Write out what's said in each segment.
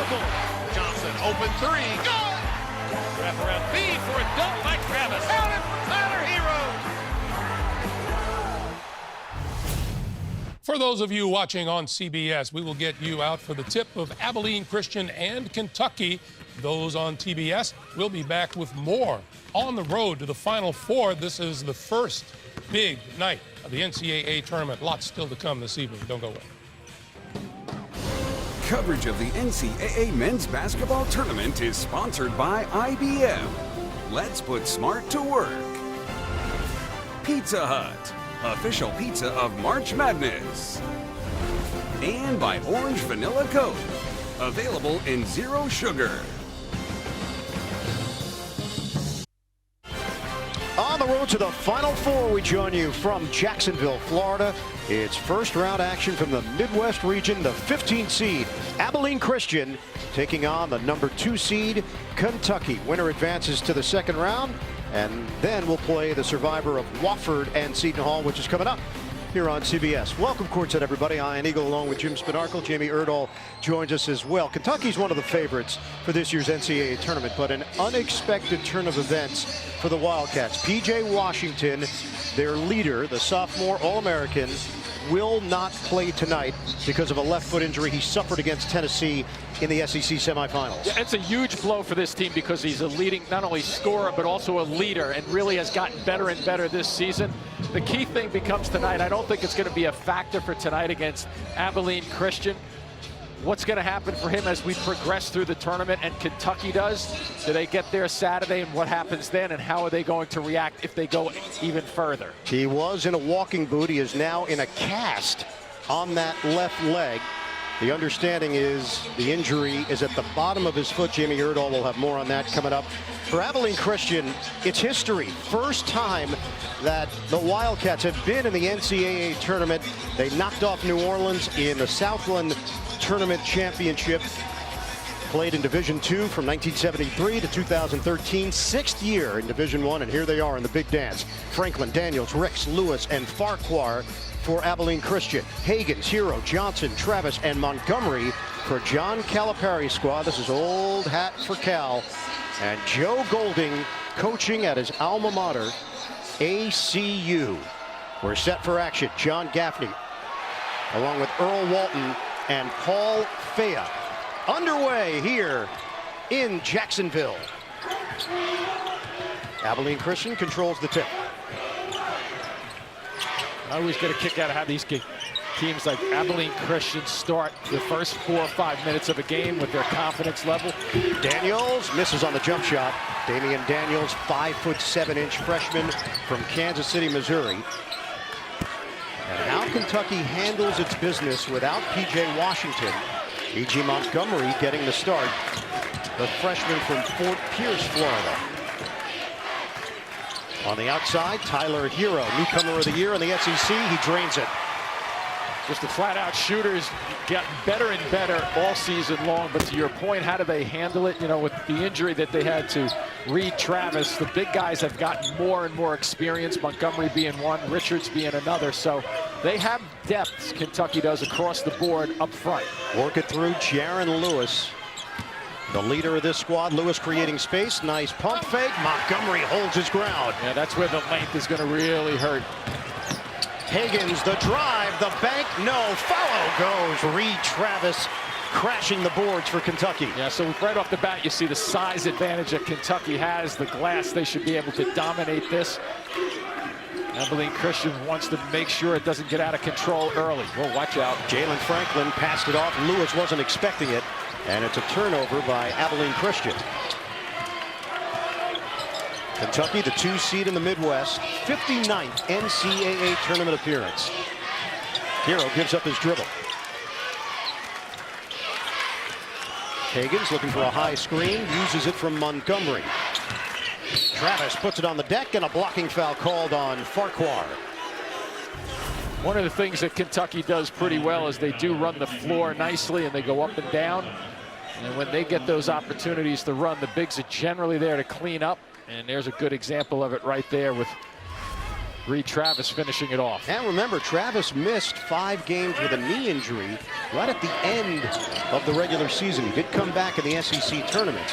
dribble. Johnson, open three. Good! Wrap around feed for a dunk by Travis. Out it for Tyler Hero. For those of you watching on CBS, we will get you out for the tip of Abilene Christian and Kentucky. Those on TBS, we'll be back with more on the road to the Final Four. This is the first big night of the NCAA tournament. Lots still to come this evening. Don't go away. Coverage of the NCAA men's basketball tournament is sponsored by IBM. Let's put smart to work. Pizza Hut, official pizza of March Madness. And by Orange Vanilla Coke, available in zero sugar. On the road to the Final Four, we join you from Jacksonville, Florida. It's first round action from the Midwest region, the 15th seed, Abilene Christian, taking on the number 2 seed, Kentucky. Winner advances to the second round, and then we'll play the survivor of Wofford and Seton Hall, which is coming up here on CBS. Welcome courtside, everybody. Ian Eagle along with Jim Spinarkle. Jamie Erdahl joins us as well. Kentucky's one of the favorites for this year's NCAA tournament, but an unexpected turn of events for the Wildcats. P.J. Washington, their leader, the sophomore All-American, will not play tonight because of a left foot injury he suffered against Tennessee in the SEC semifinals. Yeah, it's a huge blow for this team because he's a leading, not only scorer, but also a leader, and really has gotten better and better this season. The key thing becomes tonight. I don't think it's going to be a factor for tonight against Abilene Christian. What's going to happen for him as we progress through the tournament and Kentucky does? Do they get there Saturday, and what happens then, and how are they going to react if they go even further? He was in a walking boot. He is now in a cast on that left leg. The understanding is the injury is at the bottom of his foot. Jamie Erdahl will have more on that coming up. For Abilene Christian, it's history. First time that the Wildcats have been in the NCAA tournament. They knocked off New Orleans in the Southland Tournament Championship. Played in Division II from 1973 to 2013. 6th year in Division I, and here they are in the big dance. Franklin, Daniels, Ricks, Lewis, and Farquhar for Abilene Christian. Hagens, Hero, Johnson, Travis, and Montgomery for John Calipari's squad. This is old hat for Cal. And Joe Golding coaching at his alma mater, ACU. We're set for action. John Gaffney, along with Earl Walton and Paul Fea. Underway here in Jacksonville. Abilene Christian controls the tip. I always get a kick out of how these teams like Abilene Christian start the first 4 or 5 minutes of a game with their confidence level. Daniels misses on the jump shot. Damian Daniels, 5'7" freshman from Kansas City, Missouri. And how Kentucky handles its business without P.J. Washington. E.G. Montgomery getting the start, the freshman from Fort Pierce, Florida. On the outside, Tyler Hero, newcomer of the year in the SEC. He drains it. Just the flat-out shooters gotten better and better all season long. But to your point, how do they handle it? You know, with the injury that they had to Reed Travis, the big guys have gotten more and more experience, Montgomery being one, Richards being another. So they have depth, Kentucky does, across the board up front. Work it through Jaron Lewis, the leader of this squad. Lewis creating space. Nice pump fake. Montgomery holds his ground. Yeah, that's where the length is going to really hurt. Hagens, the drive, the bank, no, follow goes. Reed Travis crashing the boards for Kentucky. Yeah, so right off the bat, you see the size advantage that Kentucky has. The glass, they should be able to dominate this. Abilene Christian wants to make sure it doesn't get out of control early. Well, watch out. Jalen Franklin passed it off. Lewis wasn't expecting it, and it's a turnover by Abilene Christian. Kentucky, the 2 seed in the Midwest, 59th NCAA tournament appearance. Hero gives up his dribble. Hagens looking for a high screen, uses it from Montgomery. Travis puts it on the deck, and a blocking foul called on Farquhar. One of the things that Kentucky does pretty well is they do run the floor nicely, and they go up and down. And when they get those opportunities to run, the bigs are generally there to clean up. And there's a good example of it right there with Reed Travis finishing it off. And remember, Travis missed 5 games with a knee injury right at the end of the regular season. He did come back in the SEC tournament.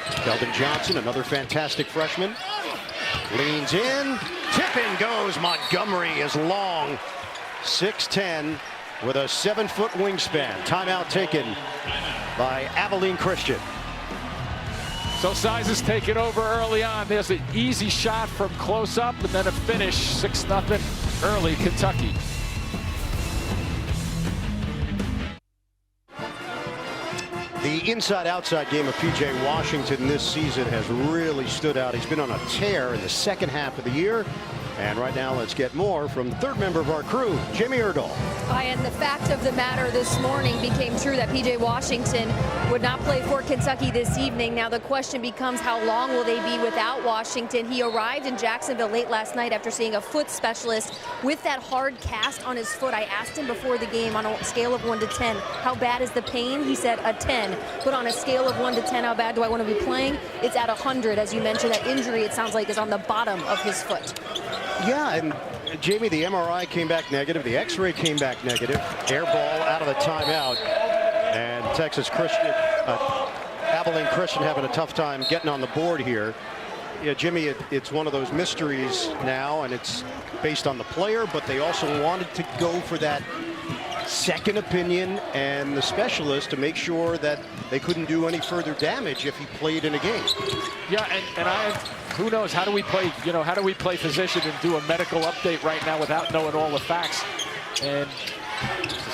Keldon Johnson, another fantastic freshman, leans in. Tip in goes. Montgomery is long. 6'10", with a 7-foot wingspan. Timeout taken by Abilene Christian. So size is taken over early on. There's an easy shot from close up, and then a finish. 6-0 early Kentucky. The inside-outside game of P.J. Washington this season has really stood out. He's been on a tear in the second half of the year. And right now, let's get more from the third member of our crew, Jamie Erdahl. And the fact of the matter this morning became true that P.J. Washington would not play for Kentucky this evening. Now the question becomes, how long will they be without Washington? He arrived in Jacksonville late last night after seeing a foot specialist with that hard cast on his foot. I asked him before the game, on a scale of 1 to 10, how bad is the pain? He said a 10. But on a scale of 1 to 10, how bad do I want to be playing? It's at 100. As you mentioned, that injury, it sounds like, is on the bottom of his foot. Yeah, and Jamie, the MRI came back negative. The X-ray came back negative. Air ball out of the timeout. And Texas Christian, Abilene Christian having a tough time getting on the board here. Yeah, Jimmy, it's one of those mysteries now, and it's based on the player, but they also wanted to go for that second opinion and the specialist to make sure that they couldn't do any further damage if he played in a game. Yeah, and who knows, how do we play, how do we play physician and do a medical update right now without knowing all the facts? And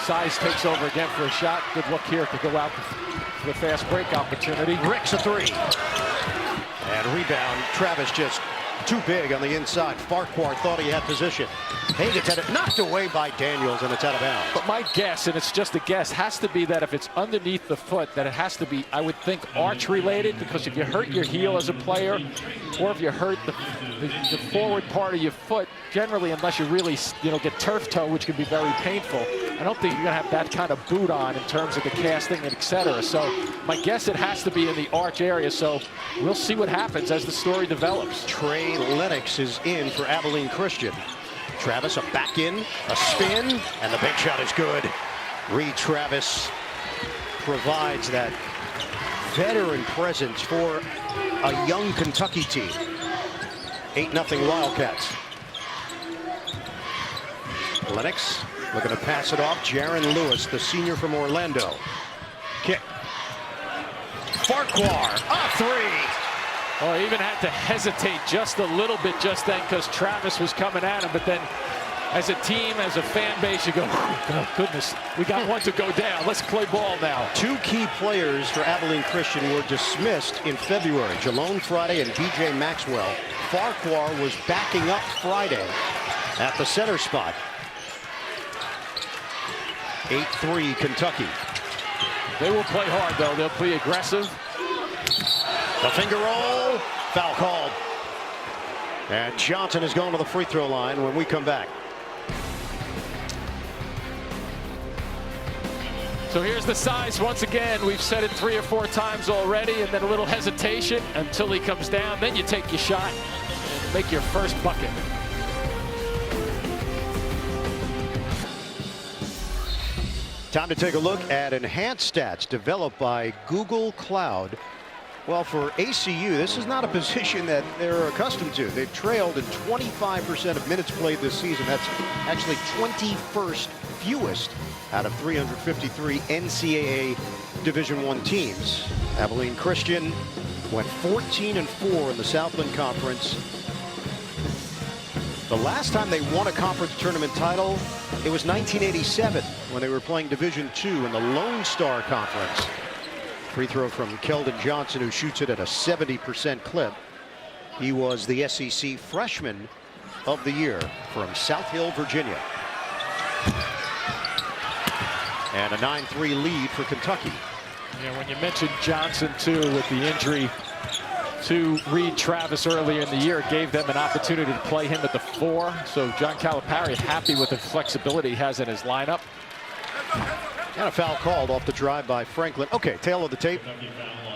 size takes over again for a shot. Good look here to go out for the fast break opportunity. Ricks a 3. And rebound, Travis just too big on the inside. Farquhar thought he had position. Hagan's had it knocked away by Daniels, and it's out of bounds. But my guess, and it's just a guess, has to be that if it's underneath the foot, that it has to be, I would think, arch related, because if you hurt your heel as a player, or if you hurt the forward part of your foot, generally, unless you really, get turf toe, which can be very painful, I don't think you're going to have that kind of boot on in terms of the casting and et cetera. So my guess, it has to be in the arch area. So we'll see what happens as the story develops. Trey Lennox is in for Abilene Christian. Travis, a back in, a spin, and the big shot is good. Reed Travis provides that veteran presence for a young Kentucky team. 8-0 Wildcats. Lennox looking to pass it off. Jaron Lewis, the senior from Orlando. Kick. Farquhar, a 3. Oh, he even had to hesitate just a little bit just then because Travis was coming at him. But then as a team, as a fan base, you go, oh, goodness, we got one to go down. Let's play ball now. 2 key players for Abilene Christian were dismissed in February. Jalone Friday and B.J. Maxwell. Farquhar was backing up Friday at the center spot. 8-3 Kentucky. They will play hard, though. They'll play aggressive. The finger roll, foul called. And Johnson is going to the free throw line when we come back. So here's the size once again. We've said it 3 or 4 times already, and then a little hesitation until he comes down. Then you take your shot and make your first bucket. Time to take a look at enhanced stats developed by Google Cloud. Well, for ACU, this is not a position that they're accustomed to. They've trailed in 25% of minutes played this season. That's actually 21st fewest out of 353 NCAA Division I teams. Abilene Christian went 14-4 in the Southland Conference. The last time they won a conference tournament title, it was 1987 when they were playing Division II in the Lone Star Conference. Free throw from Keldon Johnson, who shoots it at a 70% clip. He was the SEC Freshman of the Year from South Hill, Virginia. And a 9-3 lead for Kentucky. Yeah, when you mentioned Johnson, too, with the injury to Reed Travis earlier in the year, it gave them an opportunity to play him at the 4. So John Calipari happy with the flexibility he has in his lineup. And a foul called off the drive by Franklin. Okay, tail of the tape.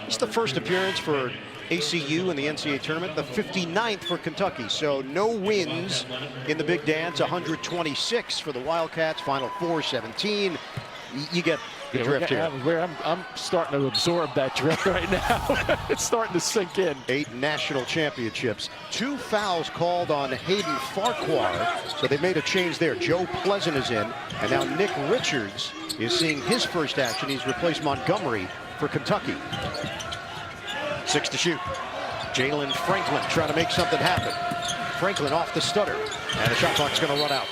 It's the first appearance for ACU in the NCAA tournament, the 59th for Kentucky. So no wins in the Big Dance, 126 for the Wildcats, Final Four 17. You get the drift here. I'm starting to absorb that drift right now. It's starting to sink in. 8 national championships. 2 fouls called on Hayden Farquhar. So they made a change there. Joe Pleasant is in. And now Nick Richards is seeing his first action. He's replaced Montgomery for Kentucky. 6 to shoot. Jalen Franklin trying to make something happen. Franklin off the stutter. And the shot clock's going to run out.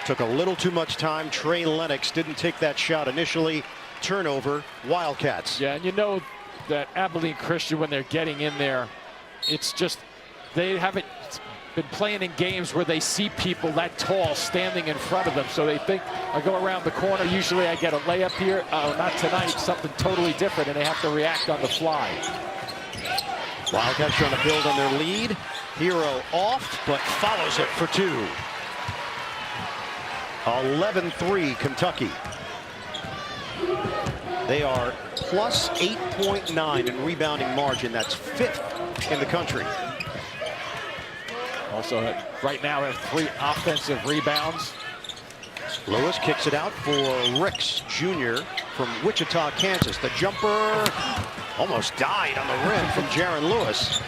Took a little too much time. Trey Lennox didn't take that shot initially. Turnover, Wildcats. Yeah, and you know that Abilene Christian, when they're getting in there, it's just they haven't been playing in games where they see people that tall standing in front of them. So they think, I go around the corner, usually I get a layup here. Oh, not tonight, something totally different, and they have to react on the fly. Wildcats trying to build on their lead. Hero off, but follows it for 2. 11-3 Kentucky. They are plus 8.9 in rebounding margin. That's 5th in the country. Also, right now, have 3 offensive rebounds. Lewis kicks it out for Ricks Jr. from Wichita, Kansas. The jumper almost died on the rim from Jaron Lewis.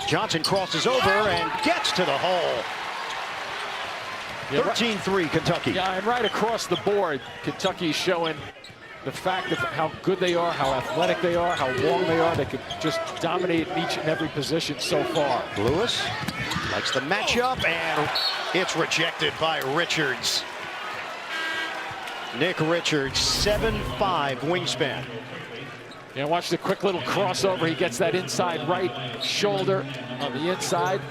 Johnson crosses over and gets to the hole. 13-3 Kentucky. Yeah, and right across the board, Kentucky showing the fact of how good they are, how athletic they are, how long they are. They could just dominate each and every position so far. Lewis likes the matchup, and it's rejected by Richards. Nick Richards, 7'5" wingspan. Yeah, watch the quick little crossover. He gets that inside right shoulder on the inside.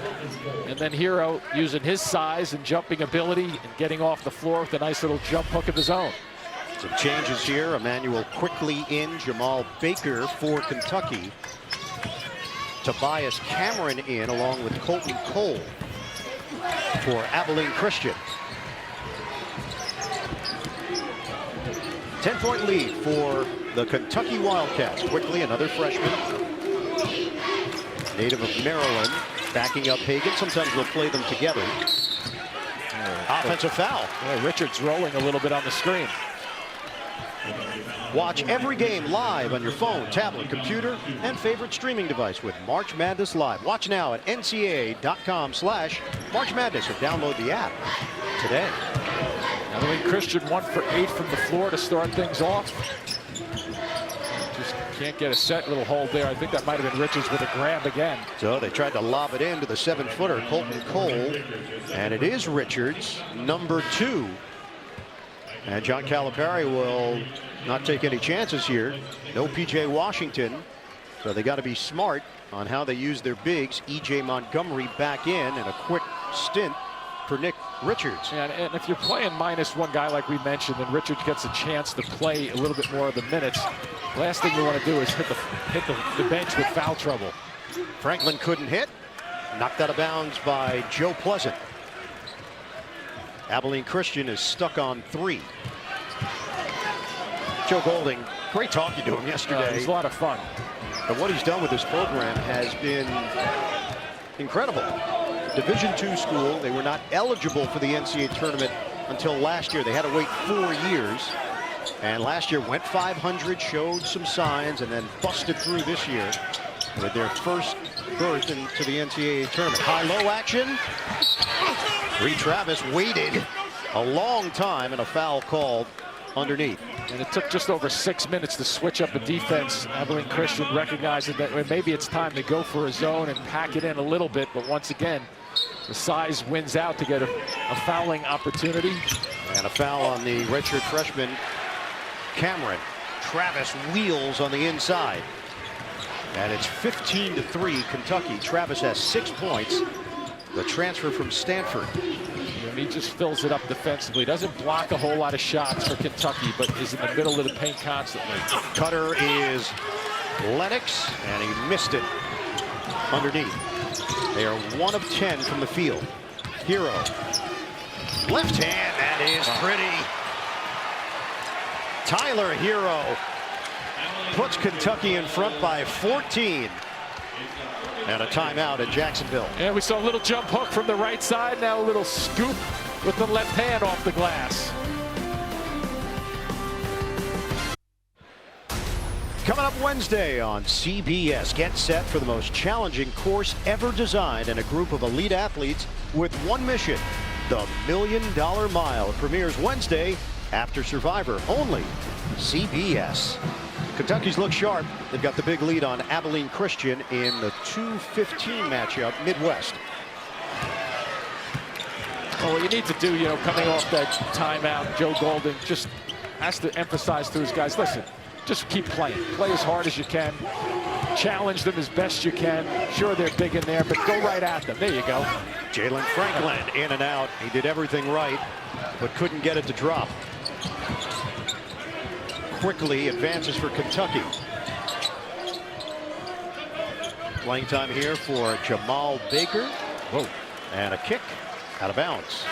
And then Hero using his size and jumping ability and getting off the floor with a nice little jump hook of his own. Some changes here. Emmanuel quickly in. Jamal Baker for Kentucky. Tobias Cameron in along with Colton Cole for Abilene Christian. 10-point lead for the Kentucky Wildcats. Quickly, another freshman. Native of Maryland, backing up Hagan. Sometimes we'll play them together. Offensive foul. Yeah, Richards rolling a little bit on the screen. Watch every game live on your phone, tablet, computer, and favorite streaming device with March Madness Live. Watch now at ncaa.com/March Madness or download the app today. Abilene Christian 1 for 8 from the floor to start things off. Just can't get a set. Little hold there. I think that might have been Richards with a grab again. So they tried to lob it into the 7-footer, Colton Cole. And it is Richards, number 2. And John Calipari will not take any chances here. No P.J. Washington. So they got to be smart on how they use their bigs. E.J. Montgomery back in, and a quick stint for Nick Richards. And if you're playing -1 guy like we mentioned, then Richards gets a chance to play a little bit more of the minutes. Last thing you want to do is hit the bench with foul trouble. Franklin couldn't hit. Knocked out of bounds by Joe Pleasant. Abilene Christian is stuck on 3. Joe Golding, great talking to him yesterday. It was a lot of fun. But what he's done with this program has been incredible. Division II school, they were not eligible for the NCAA tournament until last year. They had to wait 4 years. And last year went 500, showed some signs, and then busted through this year with their first berth into the NCAA tournament. High-low action. Reed Travis waited a long time, and a foul called underneath. And it took just over 6 minutes to switch up the defense. Abilene Christian recognizing that maybe it's time to go for a zone and pack it in a little bit. But once again, the size wins out to get a fouling opportunity. And a foul on the redshirt freshman, Cameron. Travis wheels on the inside. And it's 15-3 Kentucky. Travis has 6 points. The transfer from Stanford. And he just fills it up defensively. Doesn't block a whole lot of shots for Kentucky, but is in the middle of the paint constantly. Cutter is Lennox, and he missed it underneath. They are 1 of 10 from the field. Hero. Left hand, that is pretty. Tyler Hero puts Kentucky in front by 14. And a timeout at Jacksonville. And we saw a little jump hook from the right side. Now a little scoop with the left hand off the glass. Coming up Wednesday on CBS, get set for the most challenging course ever designed and a group of elite athletes with one mission, the $1 Million Mile. It premieres Wednesday after Survivor, only CBS. Kentucky's look sharp. They've got the big lead on Abilene Christian in the 2:15 matchup, Midwest. Well, what you need to do, coming off that timeout, Joe Golden just has to emphasize to his guys, listen, just keep playing. Play as hard as you can. Challenge them as best you can. Sure, they're big in there, but go right at them. There you go. Jalen Franklin in and out. He did everything right, but couldn't get it to drop. Quickly advances for Kentucky. Playing time here for Jamal Baker. Whoa. And a kick out of bounds.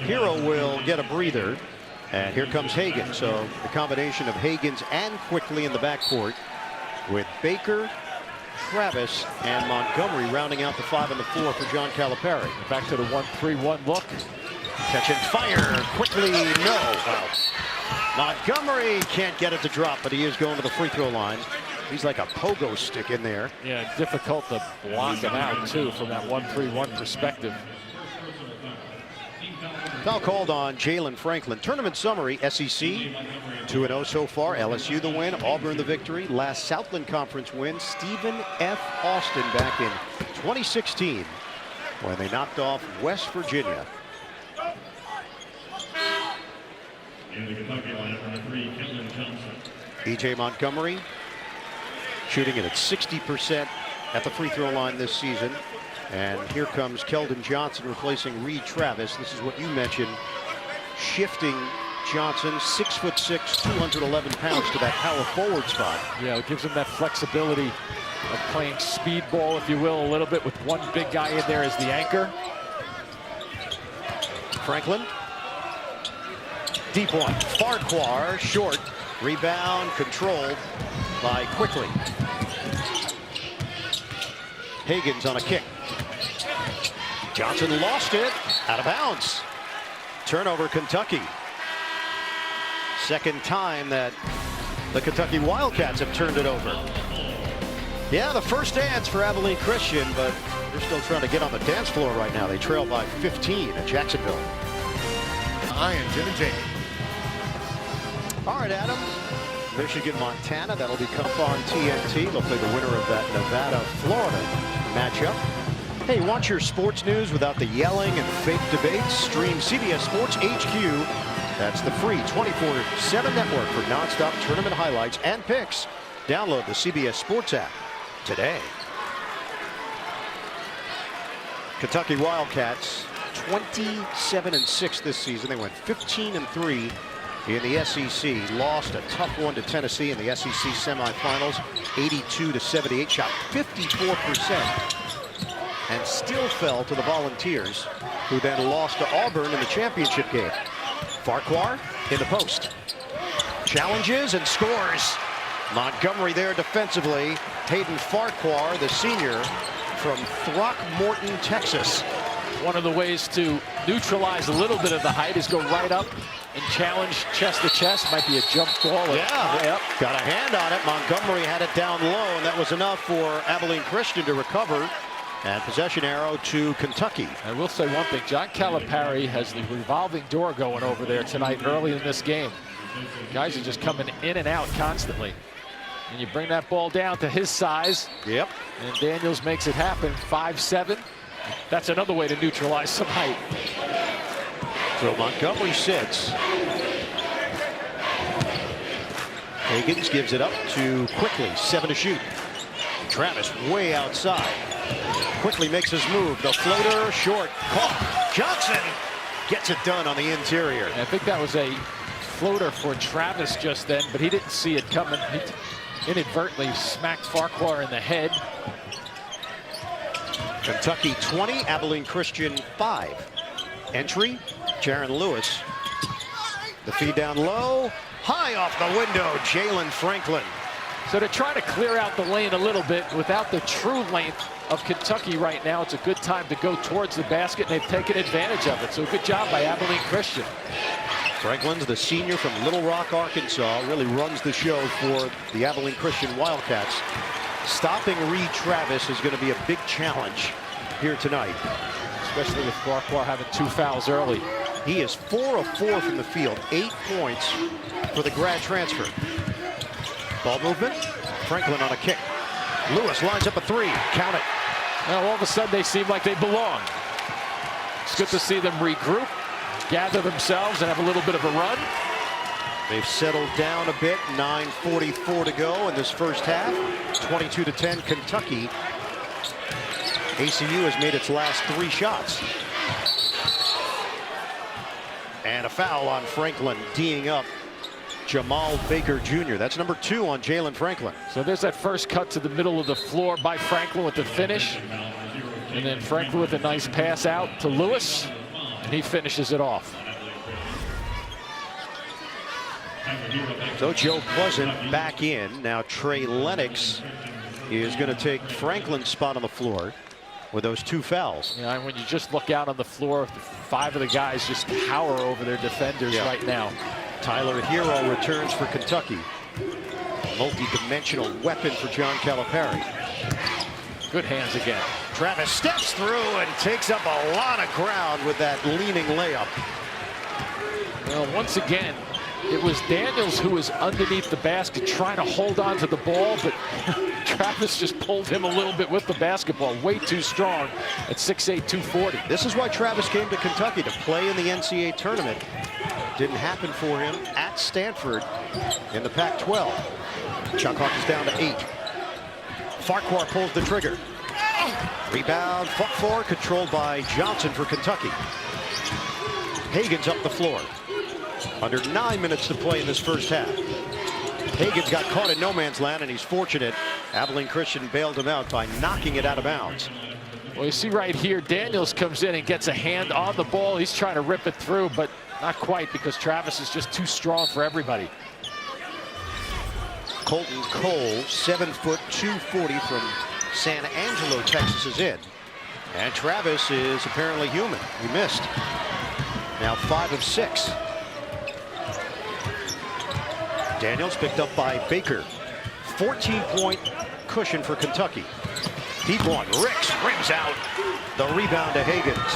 Hero will get a breather. And here comes Hagan. So the combination of Hagens and Quickly in the backcourt with Baker, Travis, and Montgomery rounding out the 5 on the floor for John Calipari. Back to the 1-3-1 look. Catch and fire. Quickly, no. Wow. Montgomery can't get it to drop, but he is going to the free throw line. He's like a pogo stick in there. Yeah, difficult to block him out, too, from that 1-3-1 perspective. Foul called on Jalen Franklin. Tournament summary, SEC 2-0 so far. LSU the win, Auburn the victory. Last Southland Conference win, Stephen F. Austin back in 2016 when they knocked off West Virginia. E.J. Montgomery shooting it at 60% at the free throw line this season. And here comes Keldon Johnson replacing Reed Travis. This is what you mentioned, shifting Johnson, 6'6", 211 pounds, to that power forward spot. Yeah, it gives him that flexibility of playing speed ball, if you will, a little bit with one big guy in there as the anchor. Franklin. Deep one. Farquhar, short. Rebound controlled by Quickly. Hagens on a kick. Johnson lost it. Out of bounds. Turnover, Kentucky. Second time that the Kentucky Wildcats have turned it over. Yeah, the first dance for Abilene Christian, but they're still trying to get on the dance floor right now. They trail by 15 at Jacksonville. Ian, Jim and Jamie. All right, Adam. Michigan, Montana. That'll be up on TNT. They'll play the winner of that Nevada-Florida matchup. Hey, want your sports news without the yelling and fake debates? Stream CBS Sports HQ. That's the free 24/7 network for nonstop tournament highlights and picks. Download the CBS Sports app today. Kentucky Wildcats 27-6 this season. They went 15-3 in the SEC. Lost a tough one to Tennessee in the SEC semifinals, 82-78. Shot 54%. And still fell to the Volunteers, who then lost to Auburn in the championship game. Farquhar in the post. Challenges and scores. Montgomery there defensively. Hayden Farquhar, the senior from Throckmorton, Texas. One of the ways to neutralize a little bit of the height is go right up and challenge chest to chest. Might be a jump ball. Yeah, yep. Got a hand on it. Montgomery had it down low, and that was enough for Abilene Christian to recover. And possession arrow to Kentucky. I will say one thing. John Calipari has the revolving door going over there tonight early in this game. Guys are just coming in and out constantly. And you bring that ball down to his size. Yep. And Daniels makes it happen. 5'7". That's another way to neutralize some height. So Montgomery sits. Hagens gives it up to Quickly. 7 to shoot. Travis way outside. Quickly makes his move. The floater short. Caught. Johnson gets it done on the interior. I think that was a floater for Travis just then, but he didn't see it coming. He inadvertently smacked Farquhar in the head. Kentucky 20, Abilene Christian 5. Entry, Jaron Lewis. The feed down low. High off the window, Jalen Franklin. So they're trying to clear out the lane a little bit without the true length of Kentucky right now. It's a good time to go towards the basket, and they've taken advantage of it. So good job by Abilene Christian. Franklin's the senior from Little Rock, Arkansas, really runs the show for the Abilene Christian Wildcats. Stopping Reed Travis is going to be a big challenge here tonight. Especially with Farquhar having 2 fouls early. He is 4 of 4 from the field, 8 points for the grad transfer. Ball movement, Franklin on a kick. Lewis lines up a 3, count it. Now all of a sudden they seem like they belong. It's good to see them regroup, gather themselves, and have a little bit of a run. They've settled down a bit, 9:44 to go in this first half. 22-10 Kentucky. ACU has made its last 3 shots. And a foul on Franklin, D'ing up Jamal Baker Jr. That's number 2 on Jalen Franklin. So there's that first cut to the middle of the floor by Franklin with the finish. And then Franklin with a nice pass out to Lewis. And he finishes it off. So Joe Pleasant back in. Now Trey Lennox is going to take Franklin's spot on the floor with those 2 fouls. Yeah, and when you just look out on the floor, 5 of the guys just tower over their defenders right now. Tyler Hero returns for Kentucky. Multi-dimensional weapon for John Calipari. Good hands again. Travis steps through and takes up a lot of ground with that leaning layup. Well, once again, it was Daniels who was underneath the basket trying to hold on to the ball, but Travis just pulled him a little bit with the basketball. Way too strong at 6'8", 240. This is why Travis came to Kentucky, to play in the NCAA tournament. Didn't happen for him at Stanford in the Pac-12. Shot clock is down to 8. Farquhar pulls the trigger. Rebound, Farquhar controlled by Johnson for Kentucky. Hagan's up the floor. Under 9 minutes to play in this first half. Hagan's got caught in no man's land, and he's fortunate. Abilene Christian bailed him out by knocking it out of bounds. Well, you see right here, Daniels comes in and gets a hand on the ball. He's trying to rip it through, but not quite, because Travis is just too strong for everybody. Colton Cole, 7 foot 240 from San Angelo, Texas, is in. And Travis is apparently human. He missed. Now 5 of 6. Daniels picked up by Baker. 14-point cushion for Kentucky. Deep one. Ricks rims out. The rebound to Higgins.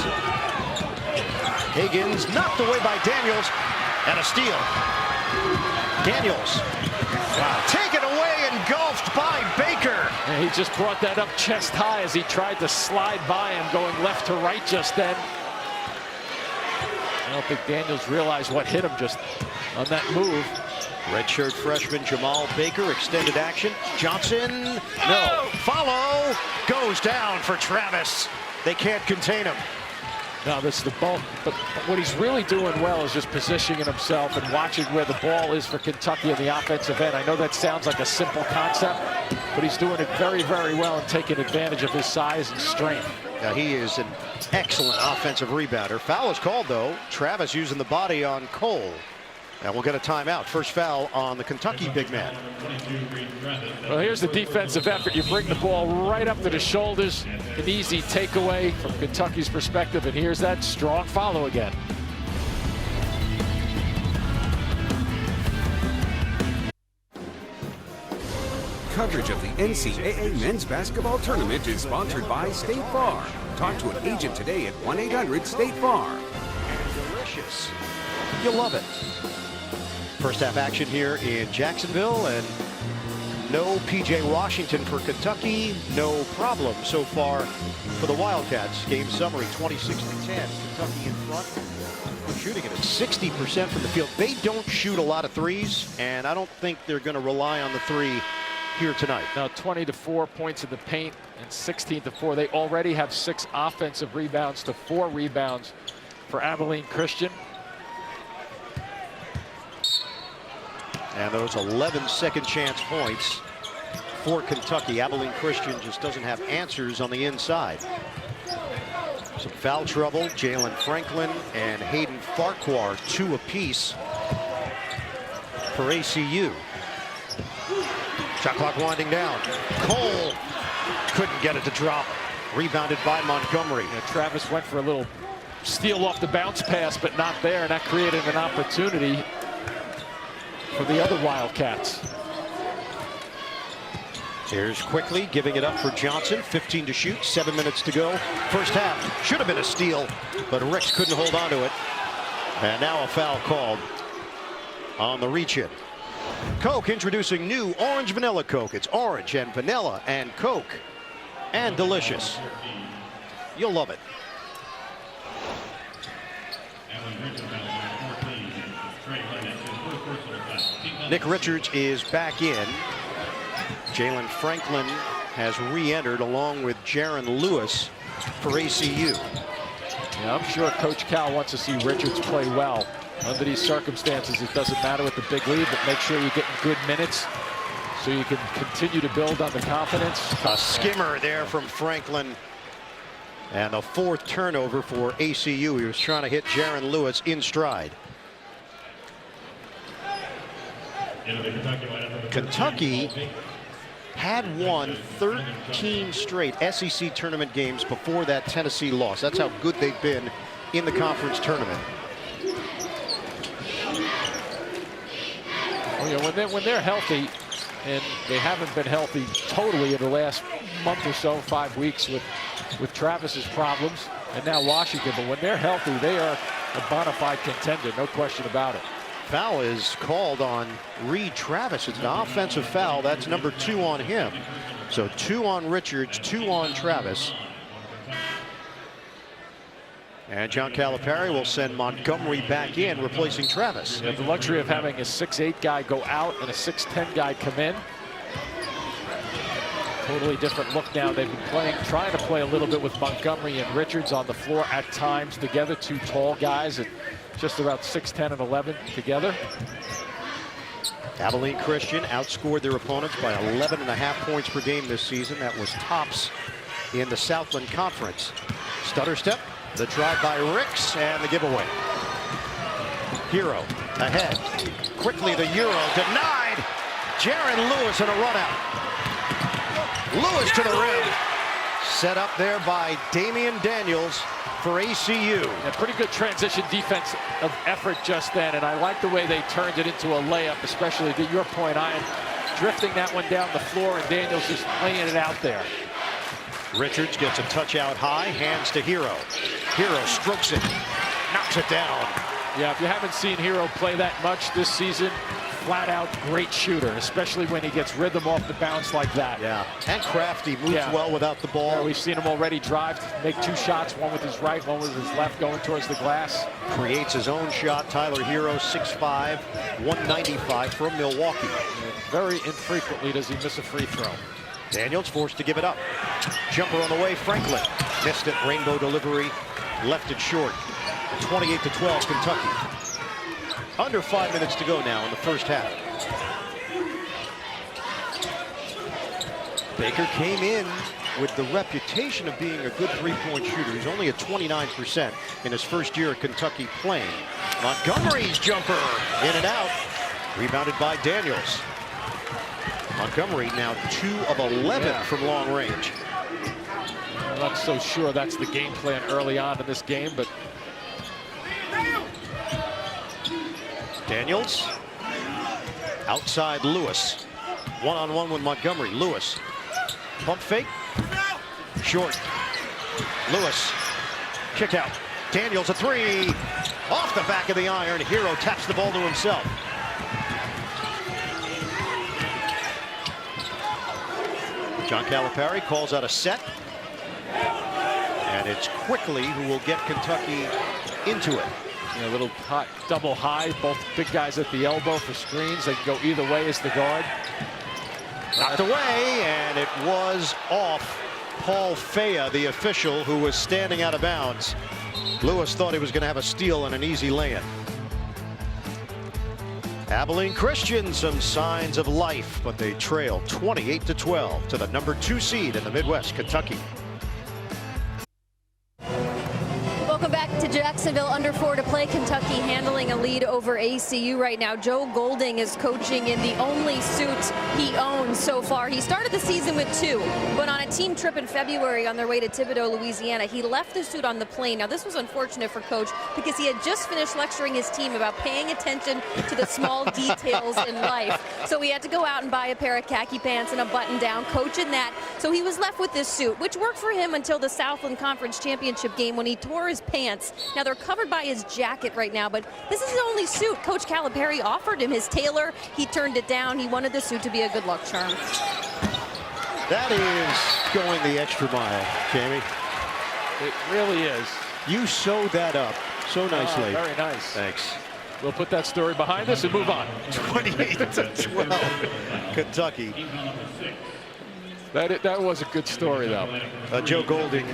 Higgins knocked away by Daniels. And a steal. Daniels. Wow. Taken away, engulfed by Baker. And he just brought that up chest high as he tried to slide by him, going left to right just then. I don't think Daniels realized what hit him just on that move. Redshirt freshman Jamal Baker, extended action. Johnson, no. Follow, goes down for Travis. They can't contain him. No, this is the ball. But what he's really doing well is just positioning himself and watching where the ball is for Kentucky in the offensive end. I know that sounds like a simple concept, but he's doing it very, very well and taking advantage of his size and strength. Now, he is an excellent offensive rebounder. Foul is called, though. Travis using the body on Cole. And we'll get a timeout. First foul on the Kentucky big man. Well, here's the defensive effort. You bring the ball right up to the shoulders. An easy takeaway from Kentucky's perspective. And here's that strong follow again. Coverage of the NCAA men's basketball tournament is sponsored by State Farm. Talk to an agent today at 1-800-STATE-FARM. Delicious. You'll love it. First half action here in Jacksonville, and no P.J. Washington for Kentucky. No problem so far for the Wildcats. Game summary, 26-10. Kentucky in front. Shooting it at 60% from the field. They don't shoot a lot of threes, and I don't think they're going to rely on the 3 here tonight. Now 20-4 points in the paint and 16-4. They already have 6 offensive rebounds to 4 rebounds for Abilene Christian. And those 11 second chance points for Kentucky. Abilene Christian just doesn't have answers on the inside. Some foul trouble. Jalen Franklin and Hayden Farquhar, 2 apiece for ACU. Shot clock winding down. Cole couldn't get it to drop. Rebounded by Montgomery. Yeah, Travis went for a little steal off the bounce pass, but not there, and that created an opportunity for the other Wildcats. Here's Quickly giving it up for Johnson. 15 to shoot, 7 minutes to go. First half should have been a steal, but Ricks couldn't hold on to it. And now a foul called on the reach-in. Coke introducing new Orange Vanilla Coke. It's orange and vanilla and Coke. And delicious. You'll love it. Nick Richards is back in. Jalen Franklin has re-entered along with Jaron Lewis for ACU. Yeah, I'm sure Coach Cal wants to see Richards play well. Under these circumstances, it doesn't matter with the big lead, but make sure you're getting good minutes so you can continue to build on the confidence. A skimmer there from Franklin. And the 4th turnover for ACU. He was trying to hit Jaron Lewis in stride. Kentucky had won 13 straight SEC tournament games before that Tennessee loss. That's how good they've been in the conference tournament. Well, you know, when they're healthy, and they haven't been healthy totally in the last month or so, 5 weeks with Travis's problems and now Washington, but when they're healthy, they are a bona fide contender, no question about it. Foul is called on Reed Travis. It's an offensive foul. That's number 2 on him. So 2 on Richards, 2 on Travis. And John Calipari will send Montgomery back in, replacing Travis. You have the luxury of having a 6'8" guy go out and a 6'10" guy come in. Totally different look now. They've been trying to play a little bit with Montgomery and Richards on the floor at times together. 2 tall guys at just about 6'10" and 11 together. Abilene Christian outscored their opponents by 11.5 points per game this season. That was tops in the Southland Conference. Stutter step, the drive by Ricks, and the giveaway. Hero ahead. Quickly the Euro denied. Jaron Lewis in a run out. Lewis to the rim. Set up there by Damian Daniels for ACU. A pretty good transition defense of effort just then, and I like the way they turned it into a layup, especially to your point, Ian, drifting that one down the floor and Daniels just laying it out there. Richards gets a touch out high, hands to Hero. Hero strokes it, knocks it down. Yeah, if you haven't seen Hero play that much this season, flat out great shooter, especially when he gets rhythm off the bounce like that. Yeah, and crafty, moves well without the ball. Yeah, we've seen him already drive, make 2 shots, one with his right, one with his left, going towards the glass. Creates his own shot. Tyler Hero, 6'5", 195 from Milwaukee. And very infrequently does he miss a free throw. Daniels forced to give it up. Jumper on the way, Franklin. Missed it, rainbow delivery, left it short. 28-12, Kentucky. Under 5 minutes to go now in the first half. Baker came in with the reputation of being a good three-point shooter. He's only at 29% in his first year at Kentucky playing. Montgomery's jumper, in and out. Rebounded by Daniels. Montgomery now 2 of 11 from long range. I'm not so sure that's the game plan early on in this game, but Daniels outside Lewis. One-on-one with Montgomery. Lewis. Pump fake. Short. Lewis. Kick out. Daniels a 3. Off the back of the iron. Hero taps the ball to himself. John Calipari calls out a set. And it's Quickly who will get Kentucky into it. a little hot double high, both big guys at the elbow for screens. They can go either way as the guard. Knocked away, and it was off Paul Fea, the official, who was standing out of bounds. Lewis thought he was going to have a steal and an easy lay-in. Abilene Christian, some signs of life, but they trail 28-12 to the #2 seed in the Midwest, Kentucky. Welcome back to Jackson. Jacksonville under 4 to play. Kentucky handling a lead over ACU right now. Joe Golding is coaching in the only suit he owns so far. He started the season with 2, but on a team trip in February on their way to Thibodaux, Louisiana, he left the suit on the plane. Now, this was unfortunate for Coach because he had just finished lecturing his team about paying attention to the small details in life. So he had to go out and buy a pair of khaki pants and a button-down, coach in that. So he was left with this suit, which worked for him until the Southland Conference Championship game when he tore his pants. Now, they're covered by his jacket right now, but this is his only suit. Coach Calipari offered him his tailor. He turned it down. He wanted the suit to be a good luck charm. That is going the extra mile, Jamie. It really is. You sewed that up so nicely. Very nice. Thanks. We'll put that story behind us and move on. 28-12, Kentucky. That was a good story, though. Joe Golding,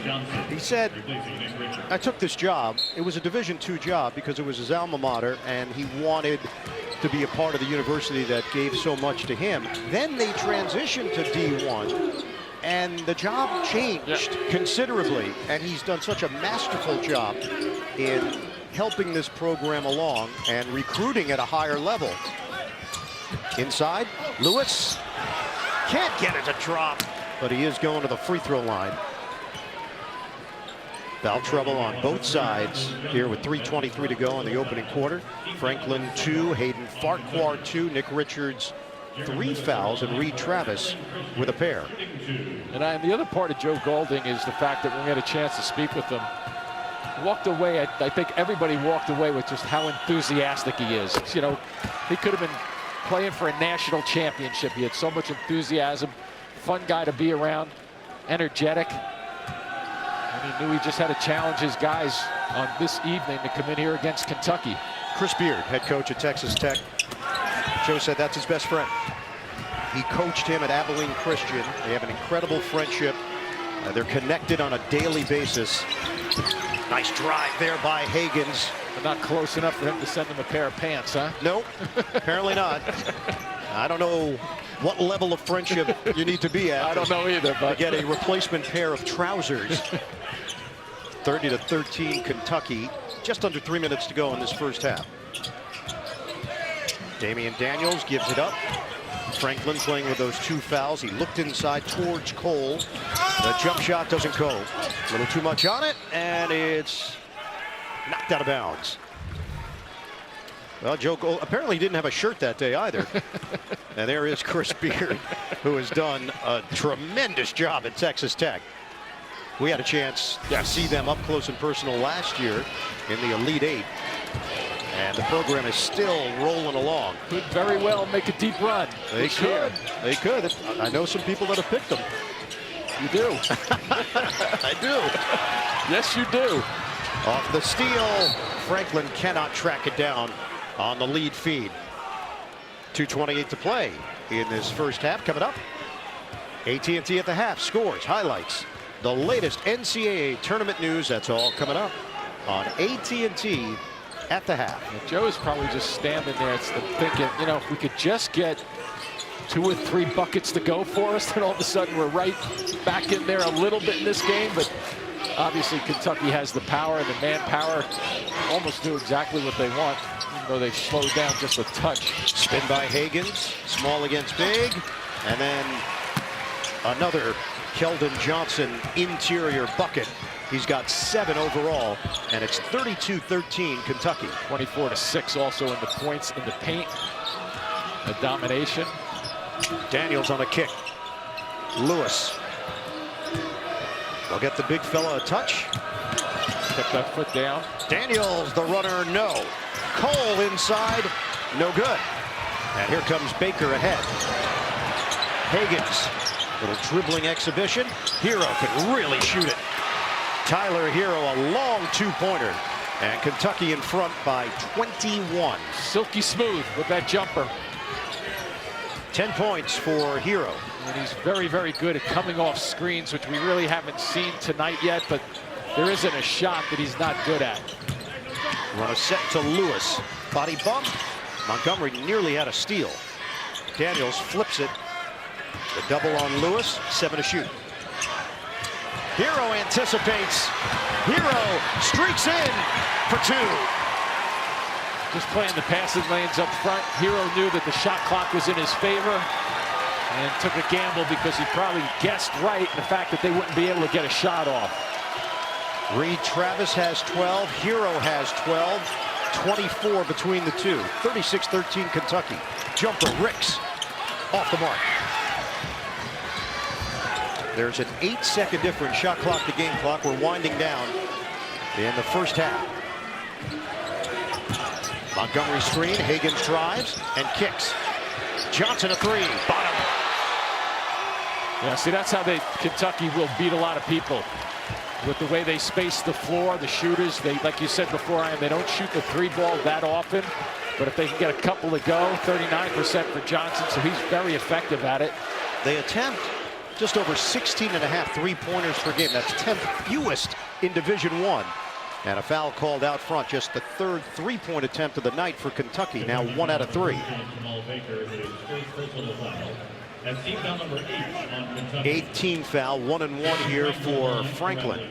he said, I took this job. It was a Division II job because it was his alma mater, and he wanted to be a part of the university that gave so much to him. Then they transitioned to D1, and the job changed considerably, and he's done such a masterful job in helping this program along and recruiting at a higher level. Inside, Lewis can't get it to drop, but he is going to the free throw line. Foul trouble on both sides here with 3:23 to go in the opening quarter. Franklin 2, Hayden Farquhar 2, Nick Richards 3 fouls, and Reed Travis with a pair. And the other part of Joe Golding is the fact that when we had a chance to speak with him, walked away, I think everybody walked away with just how enthusiastic he is. You know, he could have been playing for a national championship. He had so much enthusiasm, fun guy to be around, energetic. And he knew he just had to challenge his guys on this evening to come in here against Kentucky. Chris Beard, head coach at Texas Tech. Joe said that's his best friend. He coached him at Abilene Christian. They have an incredible friendship. They're connected on a daily basis. Nice drive there by Higgins. But not close enough for him to send him a pair of pants, huh? Nope, apparently not. I don't know what level of friendship you need to be at. I don't know either, but to get a replacement pair of trousers. 30-13 Kentucky. Just under 3 minutes to go in this first half. Damian Daniels gives it up. Franklin playing with those 2 fouls. He looked inside towards Cole. The jump shot doesn't go. A little too much on it, and it's knocked out of bounds. Well, Joe Gold apparently didn't have a shirt that day either. And there is Chris Beard, who has done a tremendous job at Texas Tech. We had a chance to see them up close and personal last year in the Elite 8. And the program is still rolling along. Could very well make a deep run. They could. They could. I know some people that have picked them. You do. I do. Yes, you do. Off the steal. Franklin cannot track it down on the lead feed. 2:28 to play in this first half. Coming up, AT&T at the half. Scores, highlights, the latest NCAA tournament news. That's all coming up on AT&T at the half. Joe's probably just standing there thinking, you know, if we could just get 2 or 3 buckets to go for us, then all of a sudden we're right back in there a little bit in this game. But obviously Kentucky has the power and the manpower, almost do exactly what they want, even though they slowed down just a touch. Spin by Higgins, small against big, and then another Keldon Johnson interior bucket. He's got 7 overall, and it's 32-13 Kentucky. 24-6 also in the points in the paint. A domination. Daniels on a kick. Lewis. They'll get the big fella a touch. Kept that foot down. Daniels, the runner, no. Cole inside, no good. And here comes Baker ahead. Higgins, little dribbling exhibition. Hero can really shoot it. Tyler Hero, a long 2-pointer. And Kentucky in front by 21. Silky smooth with that jumper. 10 points for Hero. And he's very, very good at coming off screens, which we really haven't seen tonight yet, but there isn't a shot that he's not good at. Run a set to Lewis. Body bump. Montgomery nearly had a steal. Daniels flips it. The double on Lewis, 7 to shoot. Hero anticipates. Hero streaks in for 2. Just playing the passing lanes up front. Hero knew that the shot clock was in his favor and took a gamble because he probably guessed right in the fact that they wouldn't be able to get a shot off. Reed Travis has 12. Hero has 12. 24 between the two. 36-13 Kentucky. Jumper Ricks off the mark. There's an 8-second difference, shot clock to game clock. We're winding down in the first half. Montgomery screen, Higgins drives and kicks. Johnson a 3, bottom. Yeah, see, that's how Kentucky will beat a lot of people. With the way they space the floor, the shooters, they, like you said before, they don't shoot the 3 ball that often. But if they can get a couple to go, 39% for Johnson, so he's very effective at it. They attempt just over 16.5 3-pointers per game. That's 10th fewest in Division I. And a foul called out front. Just the 3rd 3-point attempt of the night for Kentucky. Now 1 out of 3. Eighth team foul, 1 and 1 here for Franklin.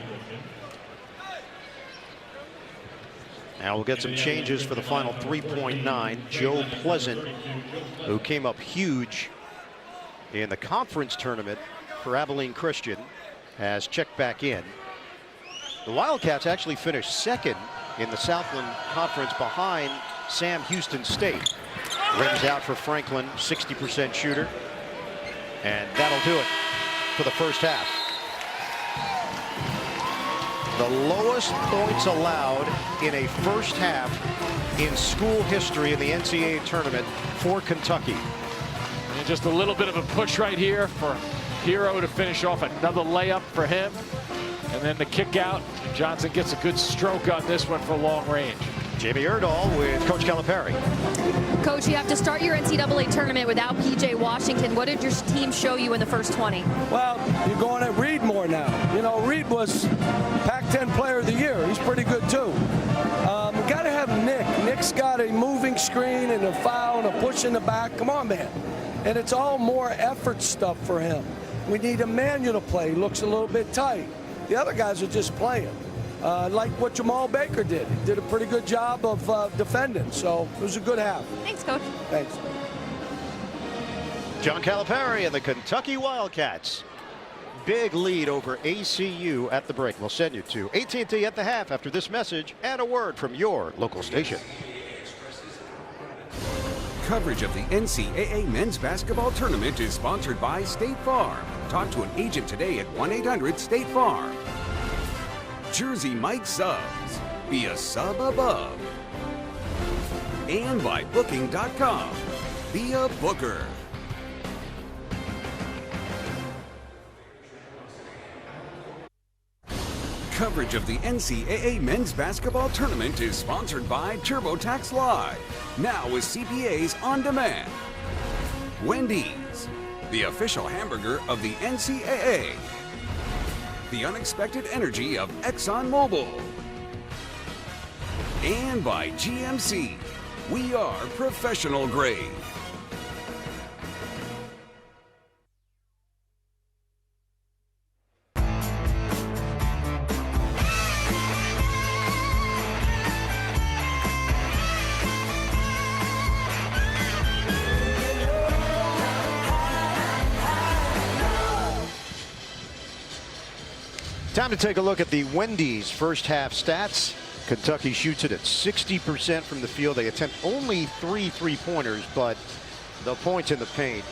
Now we'll get some changes for the final 3.9. Joe Pleasant, who came up huge in the conference tournament for Abilene Christian, has checked back in. The Wildcats actually finished 2nd in the Southland Conference behind Sam Houston State. Rims out for Franklin, 60% shooter. And that'll do it for the first half. The lowest points allowed in a first half in school history in the NCAA tournament for Kentucky. And just a little bit of a push right here for Hero to finish off another layup for him. And then the kick out. Johnson gets a good stroke on this one for long range. Jamie Erdahl with Coach Calipari. Coach, you have to start your NCAA tournament without P.J. Washington. What did your team show you in the first 20? Well, you're going at Reed more now. You know, Reed was Pac-10 Player of the Year. He's pretty good, too. We got to have Nick. Nick's got a moving screen and a foul and a push in the back. Come on, man. And it's all more effort stuff for him. We need Emmanuel to play. He looks a little bit tight. The other guys are just playing. Like what Jamal Baker did. He did a pretty good job of defending. So it was a good half. Thanks, Coach. Thanks. John Calipari and the Kentucky Wildcats. Big lead over ACU at the break. We'll send you to AT&T at the half after this message and a word from your local station. Coverage of the NCAA men's basketball tournament is sponsored by State Farm. Talk to an agent today at 1-800-STATE-FARM. Jersey Mike Subs. Be a sub above. And by Booking.com. Be a booker. Coverage of the NCAA men's basketball tournament is sponsored by TurboTax Live. Now with CPAs on demand. Wendy's, the official hamburger of the NCAA. The unexpected energy of ExxonMobil. And by GMC. We are professional grade. Time to take a look at the Wendy's first half stats. Kentucky shoots it at 60% from the field. They attempt only 3 3-pointers, but the points in the paint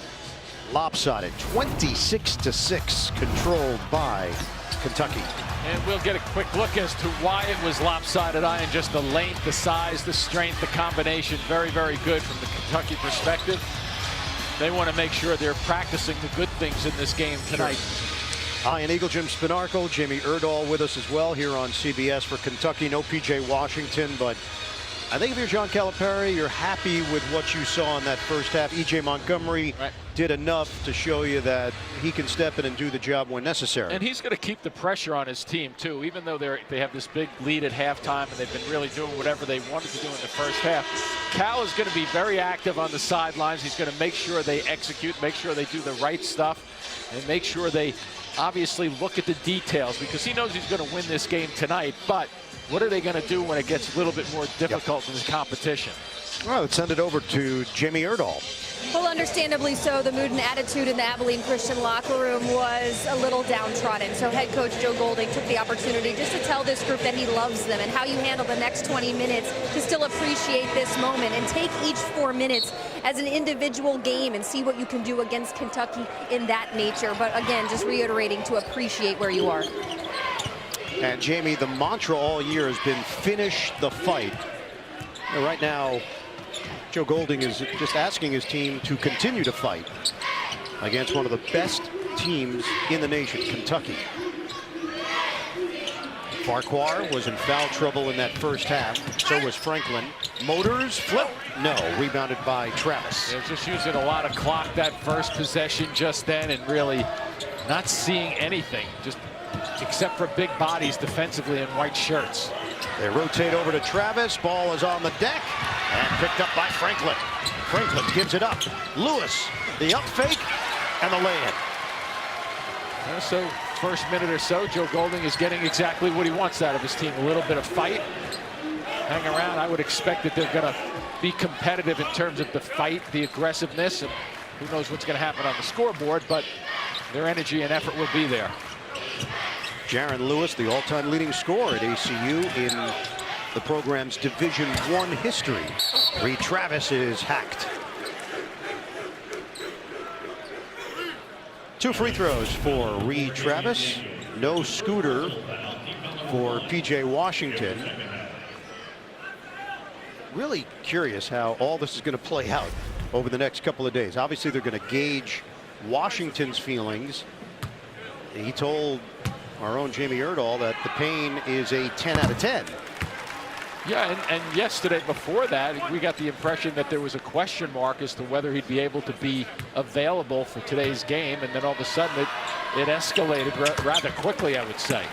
lopsided. 26-6 controlled by Kentucky. And we'll get a quick look as to why it was lopsided. And just the length, the size, the strength, the combination. Very, very good from the Kentucky perspective. They want to make sure they're practicing the good things in this game tonight. Hi, and Eagle Jim Spinarco, Jamie Erdahl with us as well here on CBS for Kentucky. No P.J. Washington, but I think if you're John Calipari, you're happy with what you saw in that first half. E.J. Montgomery did enough to show you that he can step in and do the job when necessary. And he's going to keep the pressure on his team, too, even though they have this big lead at halftime and they've been really doing whatever they wanted to do in the first half. Cal is going to be very active on the sidelines. He's going to make sure they execute, make sure they do the right stuff, and make sure they obviously look at the details, because he knows he's going to win this game tonight. But what are they going to do when it gets a little bit more difficult in the competition? Well, let's send it over to Jamie Erdahl. Well, understandably so, the mood and attitude in the Abilene Christian locker room was a little downtrodden. So head coach Joe Golding took the opportunity just to tell this group that he loves them and how you handle the next 20 minutes to still appreciate this moment and take each 4 minutes as an individual game and see what you can do against Kentucky in that nature. But again, just reiterating to appreciate where you are. And Jamie, the mantra all year has been finish the fight. And right now, Joe Golding is just asking his team to continue to fight against one of the best teams in the nation, Kentucky. Farquhar was in foul trouble in that first half. So was Franklin. Motors flip. No, rebounded by Travis. They're just using a lot of clock that first possession just then and really not seeing anything, just except for big bodies defensively in white shirts. They rotate over to Travis. Ball is on the deck and picked up by Franklin. Franklin gives it up. Lewis, the up fake and the lay-in. So first minute or so, Joe Golding is getting exactly what he wants out of his team. A little bit of fight. Hang around. I would expect that they're going to be competitive in terms of the fight, the aggressiveness, and who knows what's going to happen on the scoreboard, but their energy and effort will be there. Jaron Lewis, the all-time leading scorer at ACU in the program's Division I history. Reed Travis is hacked. 2 free throws for Reed Travis. No scooter for P.J. Washington. Really curious how all this is going to play out over the next couple of days. Obviously, they're going to gauge Washington's feelings. He told our own Jamie Erdahl that the pain is a 10 out of 10. Yeah, and yesterday before that, we got the impression that there was a question mark as to whether he'd be able to be available for today's game, and then all of a sudden it escalated rather quickly, I would say.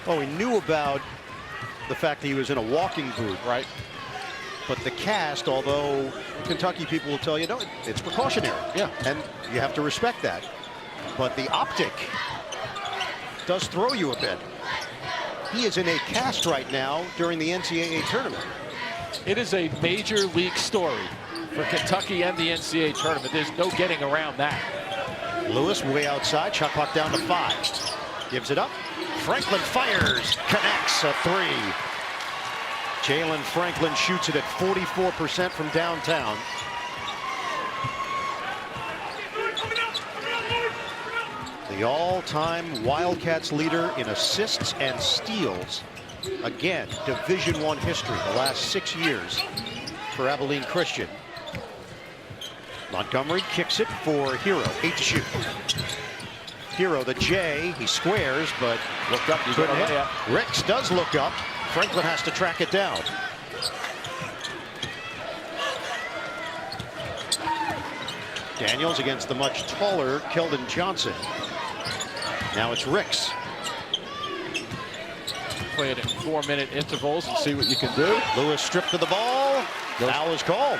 Well, we knew about the fact that he was in a walking boot. Right. But the cast, although Kentucky people will tell you, no, it's precautionary. Yeah. And you have to respect that. But the optic does throw you a bit. He is in a cast right now during the NCAA tournament. It is a major league story for Kentucky and the NCAA tournament. There's no getting around that. Lewis way outside, shot clock down to 5. Gives it up. Franklin fires, connects a 3. Jalen Franklin shoots it at 44% from downtown. The all-time Wildcats leader in assists and steals. Again, Division I history the last 6 years for Abilene Christian. Montgomery kicks it for Hero. 8 to shoot. Hero, the J, he squares, but looked up. couldn't hit. Ricks does look up. Franklin has to track it down. Daniels against the much taller Keldon Johnson. Now it's Ricks. Play it in 4-minute intervals and see what you can do. Lewis stripped to the ball. Foul is called.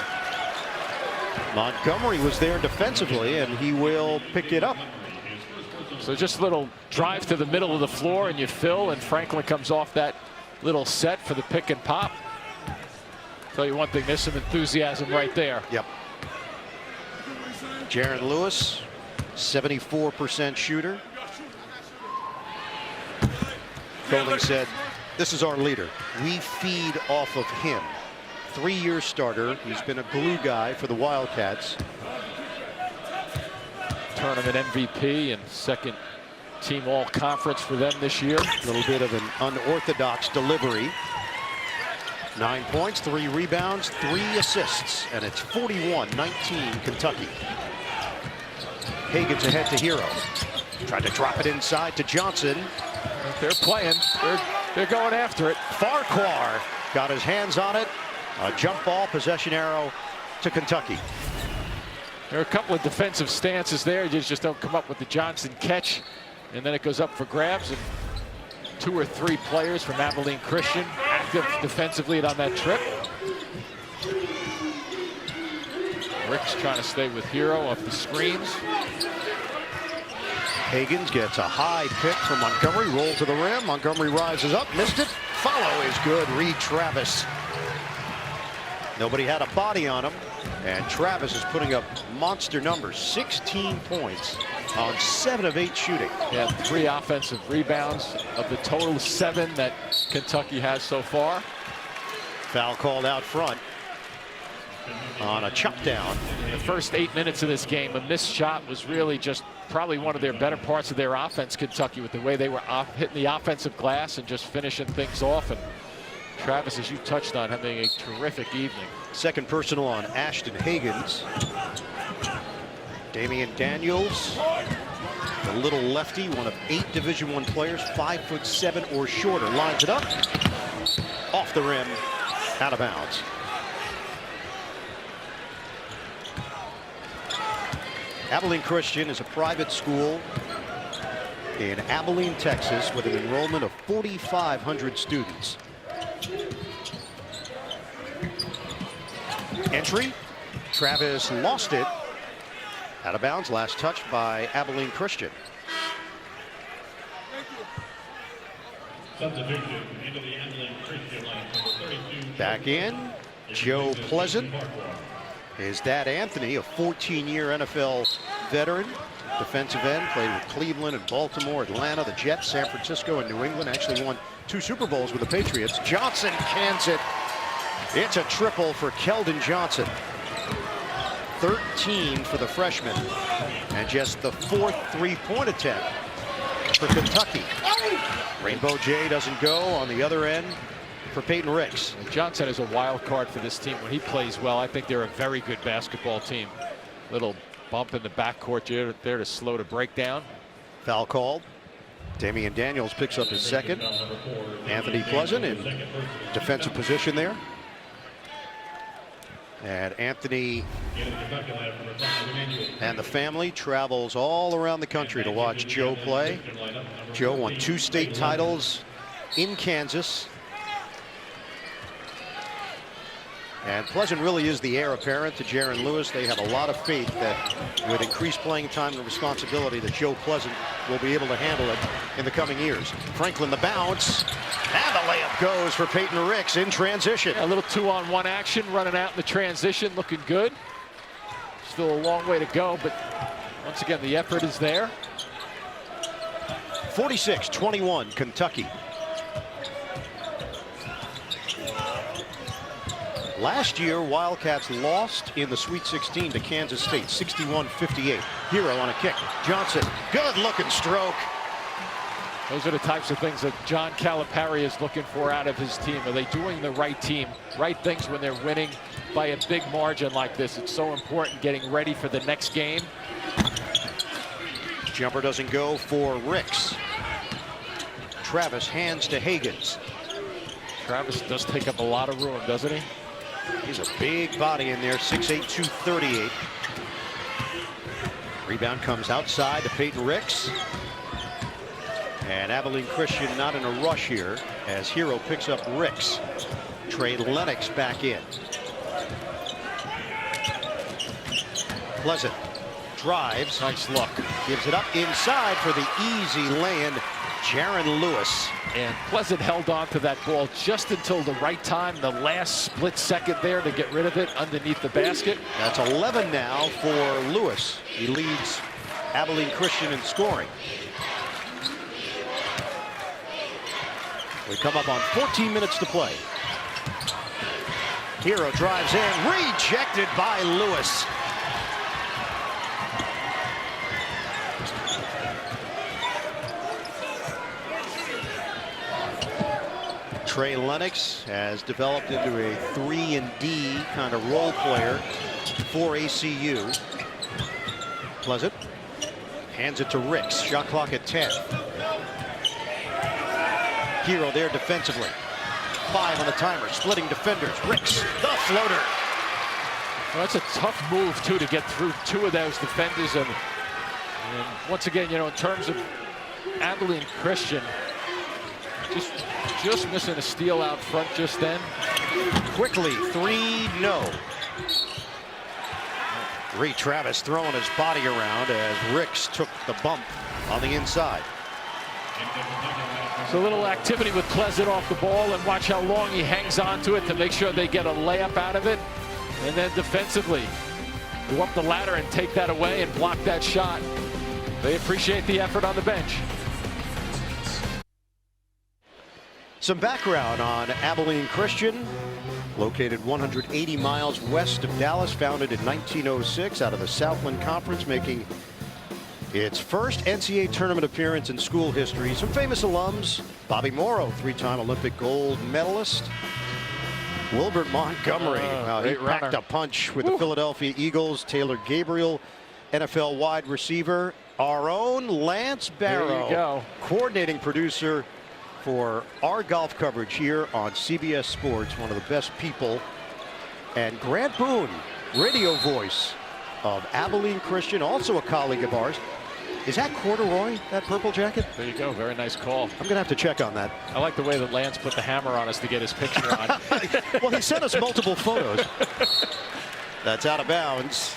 Montgomery was there defensively, and he will pick it up. So just a little drive to the middle of the floor, and you fill, and Franklin comes off that little set for the pick and pop. Tell you one thing, there's some enthusiasm right there. Yep. Jaron Lewis, 74% shooter. Golding said, this is our leader. We feed off of him. 3-year starter. He's been a glue guy for the Wildcats. Tournament MVP and second team all-conference for them this year. A little bit of an unorthodox delivery. 9 points, 3 rebounds, 3 assists, and it's 41-19 Kentucky. Hagan's ahead to Hero. Tried to drop it inside to Johnson. They're playing. They're going after it. Farquhar got his hands on it A jump ball, possession arrow to Kentucky. There are a couple of defensive stances there. You just don't come up with the Johnson catch. And then it goes up for grabs. And 2 or 3 players from Abilene Christian active defensively on that trip. Rick's trying to stay with Hero off the screens. Higgins gets a high pick from Montgomery. Roll to the rim. Montgomery rises up. Missed it. Follow is good. Reed Travis. Nobody had a body on him. And Travis is putting up monster numbers. 16 points on 7 of 8 shooting. Yeah, 3 offensive rebounds of the total 7 that Kentucky has so far. Foul called out front on a chop down. In the first 8 minutes of this game, a missed shot was really just probably one of their better parts of their offense, Kentucky, with the way they were hitting the offensive glass and just finishing things off. And Travis, as you touched on, having a terrific evening. Second personal on Ashton Higgins. Damian Daniels, the little lefty, one of 8 Division I players, 5'7" or shorter, lines it up, off the rim, out of bounds. Abilene Christian is a private school in Abilene, Texas, with an enrollment of 4,500 students. Entry. Travis lost it. Out of bounds. Last touch by Abilene Christian. Substitution into the Abilene Christian line, number 32. Back in. Joe Pleasant. His dad Anthony, a 14-year NFL veteran, defensive end, played with Cleveland and Baltimore, Atlanta, the Jets, San Francisco, and New England. Actually won 2 Super Bowls with the Patriots. Johnson cans it. It's a triple for Keldon Johnson. 13 for the freshman, and just the 4th 3-point attempt for Kentucky. Rainbow J doesn't go on the other end for Peyton Ricks. Johnson is a wild card for this team. When he plays well, I think they're a very good basketball team. Little bump in the backcourt there to slow the breakdown. Foul called. Damian Daniels picks up his second. Anthony Pleasant in defensive position there. And Anthony and the family travels all around the country to watch Joe play. Joe won 2 state titles in Kansas. And Pleasant really is the heir apparent to Jaron Lewis. They have a lot of faith that with increased playing time and responsibility that Joe Pleasant will be able to handle it in the coming years. Franklin the bounce. And the layup goes for Peyton Ricks in transition. A little 2-on-1 action running out in the transition, looking good. Still a long way to go, but once again, the effort is there. 46-21, Kentucky. Last year, Wildcats lost in the Sweet 16 to Kansas State, 61-58. Hero on a kick. Johnson, good looking stroke. Those are the types of things that John Calipari is looking for out of his team. Are they doing the right things when they're winning by a big margin like this? It's so important getting ready for the next game. Jumper doesn't go for Ricks. Travis hands to Higgins. Travis does take up a lot of room, doesn't he? He's a big body in there, 6'8", 238. Rebound comes outside to Peyton Ricks. And Abilene Christian not in a rush here as Hero picks up Ricks. Trey Lennox back in. Pleasant drives. Nice look. Gives it up inside for the easy lay-in. Jaron Lewis. And Pleasant held on to that ball just until the right time, the last split second there to get rid of it underneath the basket. That's 11 now for Lewis. He leads Abilene Christian in scoring. We come up on 14 minutes to play. Hero drives in, rejected by Lewis. Trey Lennox has developed into a 3-and-D kind of role player for ACU. Pleasant hands it to Ricks. Shot clock at 10. Hero there defensively. 5 on the timer. Splitting defenders. Ricks, the floater. Well, that's a tough move, too, to get through 2 of those defenders. And once again, in terms of Abilene Christian, just missing a steal out front just then. Quickly, 3, no. Reed Travis throwing his body around as Ricks took the bump on the inside. So a little activity with Pleasant off the ball, and watch how long he hangs on to it to make sure they get a layup out of it. And then defensively, go up the ladder and take that away and block that shot. They appreciate the effort on the bench. Some background on Abilene Christian, located 180 miles west of Dallas, founded in 1906 out of the Southland Conference, making its first NCAA tournament appearance in school history. Some famous alums: Bobby Morrow, 3-time Olympic gold medalist; Wilbert Montgomery, he packed a punch with the Philadelphia Eagles; Taylor Gabriel, NFL wide receiver; our own Lance Barrow, coordinating producer for our golf coverage here on CBS Sports, one of the best people; and Grant Boone, radio voice of Abilene Christian, also a colleague of ours. Is that corduroy, that purple jacket? There you go. Very nice call. I'm going to have to check on that. I like the way that Lance put the hammer on us to get his picture on. Well, he sent us multiple photos. That's out of bounds.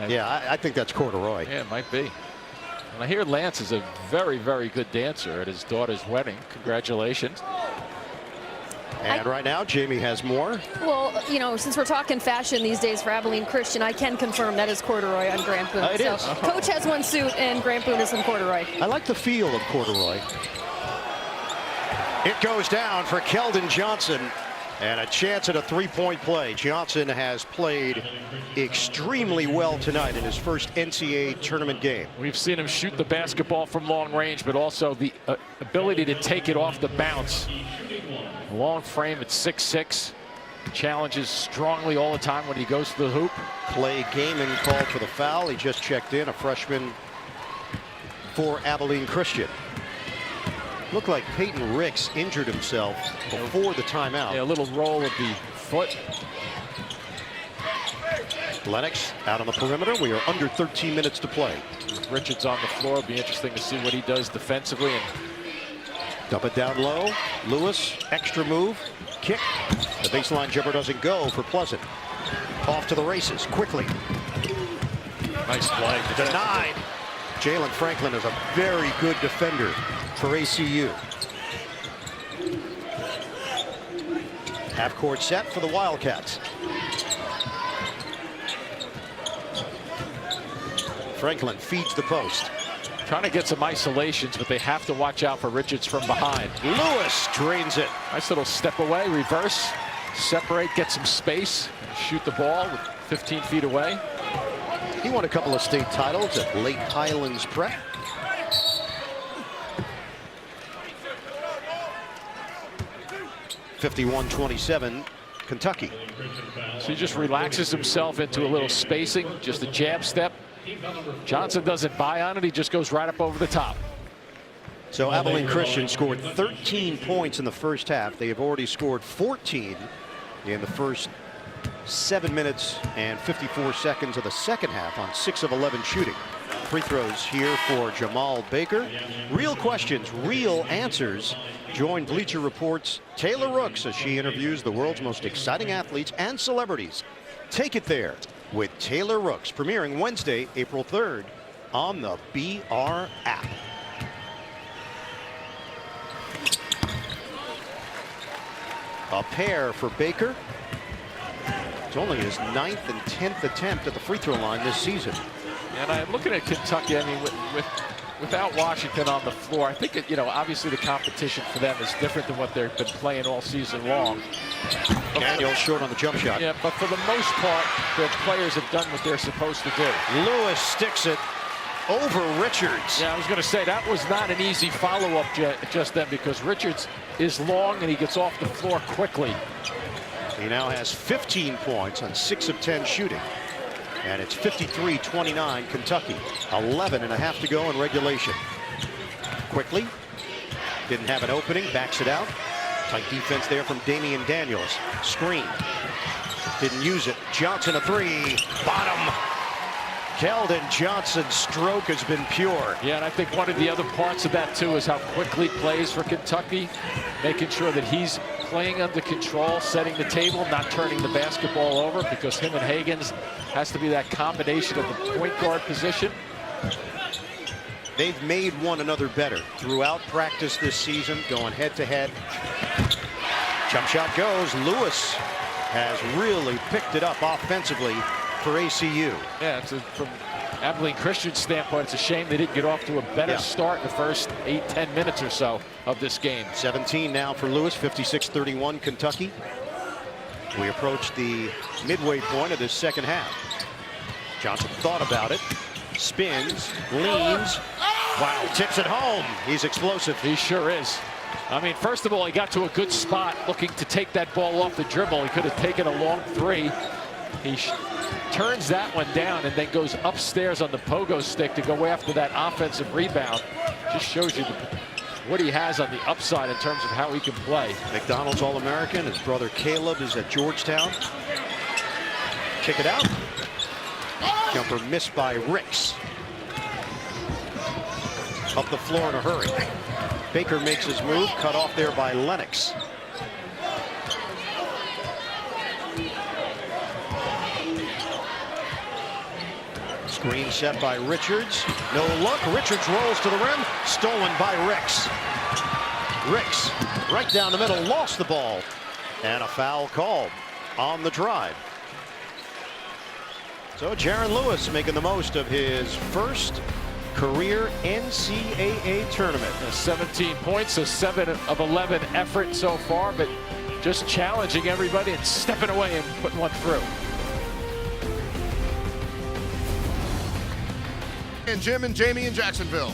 Yeah, I think that's corduroy. Yeah, it might be. And I hear Lance is a very, very good dancer at his daughter's wedding. Congratulations. And right now, Jamie has more. Well, since we're talking fashion these days for Abilene Christian, I can confirm that is corduroy on Grant Boone. It is. Coach has one suit and Grant Boone is in corduroy. I like the feel of corduroy. It goes down for Keldon Johnson, and a chance at a 3-point play. Johnson has played extremely well tonight in his first NCAA tournament game. We've seen him shoot the basketball from long range, but also the ability to take it off the bounce. Long frame at 6'6". Challenges strongly all the time when he goes to the hoop. Clay Gaiman called for the foul. He just checked in, a freshman for Abilene Christian. Looked like Peyton Ricks injured himself before the timeout. Yeah, a little roll of the foot. Lennox out on the perimeter. We are under 13 minutes to play. Richards on the floor. It'll be interesting to see what he does defensively. And dump it down low. Lewis, extra move, kick. The baseline jumper doesn't go for Pleasant. Off to the races quickly. Nice play. Denied. Jalen Franklin is a very good defender for ACU. Half court set for the Wildcats. Franklin feeds the post. Trying to get some isolations, but they have to watch out for Richards from behind. Lewis drains it. Nice little step away, reverse, separate, get some space, shoot the ball with 15 feet away. He won a couple of state titles at Lake Highlands Prep. (51-27), Kentucky. So he just relaxes himself into a little spacing, just a jab step. Johnson doesn't buy on it. He just goes right up over the top. So Abilene Christian scored 13 points in the first half. They have already scored 14 in the first 7 minutes and 54 seconds of the second half on 6 of 11 shooting. Free throws here for Jamal Baker. Real questions, real answers. Join Bleacher Report's Taylor Rooks as she interviews the world's most exciting athletes and celebrities. Take it there with Taylor Rooks, premiering Wednesday, April 3rd on the BR app. A pair for Baker. It's only his 9th and 10th attempt at the free throw line this season. And I'm looking at Kentucky. I mean, without Washington on the floor, I think obviously the competition for them is different than what they've been playing all season long. Daniel short on the jump shot. Yeah, but for the most part, their players have done what they're supposed to do. Lewis sticks it over Richards. Yeah, I was going to say that was not an easy follow-up just then, because Richards is long and he gets off the floor quickly. He now has 15 points on 6 of 10 shooting. And it's 53-29 Kentucky. 11 and a half to go in regulation. Quickly. Didn't have an opening. Backs it out. Tight defense there from Damian Daniels. Screen. Didn't use it. Johnson a three. Bottom. Keldon Johnson's stroke has been pure. Yeah, and I think one of the other parts of that, too, is how quickly he plays for Kentucky, making sure that he's playing under control, setting the table, not turning the basketball over, because him and Higgins has to be that combination of the point guard position. They've made one another better throughout practice this season, going head-to-head. Jump shot goes. Lewis has really picked it up offensively for ACU. Yeah, from Abilene Christian's standpoint, it's a shame they didn't get off to a better start in the first 8-10 minutes or so of this game. 17 now for Lewis, 56-31 Kentucky. We approach the midway point of this second half. Johnson thought about it, spins, leans, wow, tips it home. He's explosive. He sure is. I mean, first of all, he got to a good spot looking to take that ball off the dribble. He could have taken a long three. He turns that one down and then goes upstairs on the pogo stick to go after that offensive rebound. Just shows you what he has on the upside in terms of how he can play. McDonald's All-American. His brother Caleb is at Georgetown. Kick it out. Jumper missed by Ricks. Up the floor in a hurry. Baker makes his move, cut off there by Lennox. Screen set by Richards. No look. Richards rolls to the rim. Stolen by Ricks. Ricks right down the middle, lost the ball. And a foul called on the drive. So Jaron Lewis making the most of his first career NCAA tournament. 17 points, a 7 of 11 effort so far, but just challenging everybody and stepping away and putting one through. And Jim and Jamie in Jacksonville.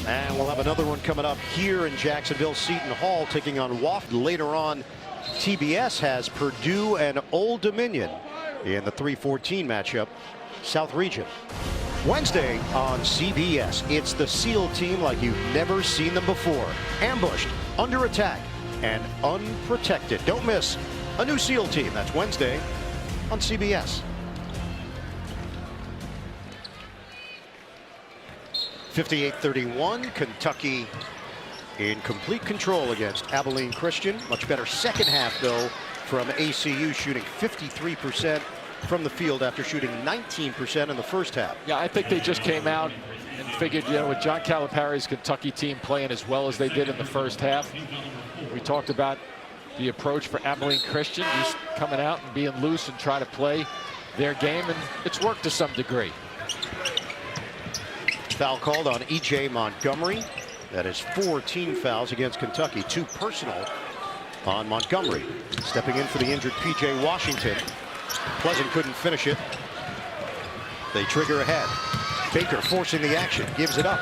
And we'll have another one coming up here in Jacksonville. Seton Hall taking on Wofford. Later on, TBS has Purdue and Old Dominion in the 3-14 matchup, South Region. Wednesday on CBS, it's the SEAL team like you've never seen them before. Ambushed, under attack, and unprotected. Don't miss a new SEAL team. That's Wednesday on CBS. 58-31, Kentucky in complete control against Abilene Christian. Much better second half, though, from ACU, shooting 53% from the field after shooting 19% in the first half. Yeah, I think they just came out and figured, you know, with John Calipari's Kentucky team playing as well as they did in the first half. We talked about the approach for Abilene Christian, just coming out and being loose and trying to play their game, and it's worked to some degree. Foul called on E.J. Montgomery. That is 4 team fouls against Kentucky, 2 personal on Montgomery. Stepping in for the injured P.J. Washington. Pleasant couldn't finish it. They trigger ahead. Baker forcing the action, gives it up.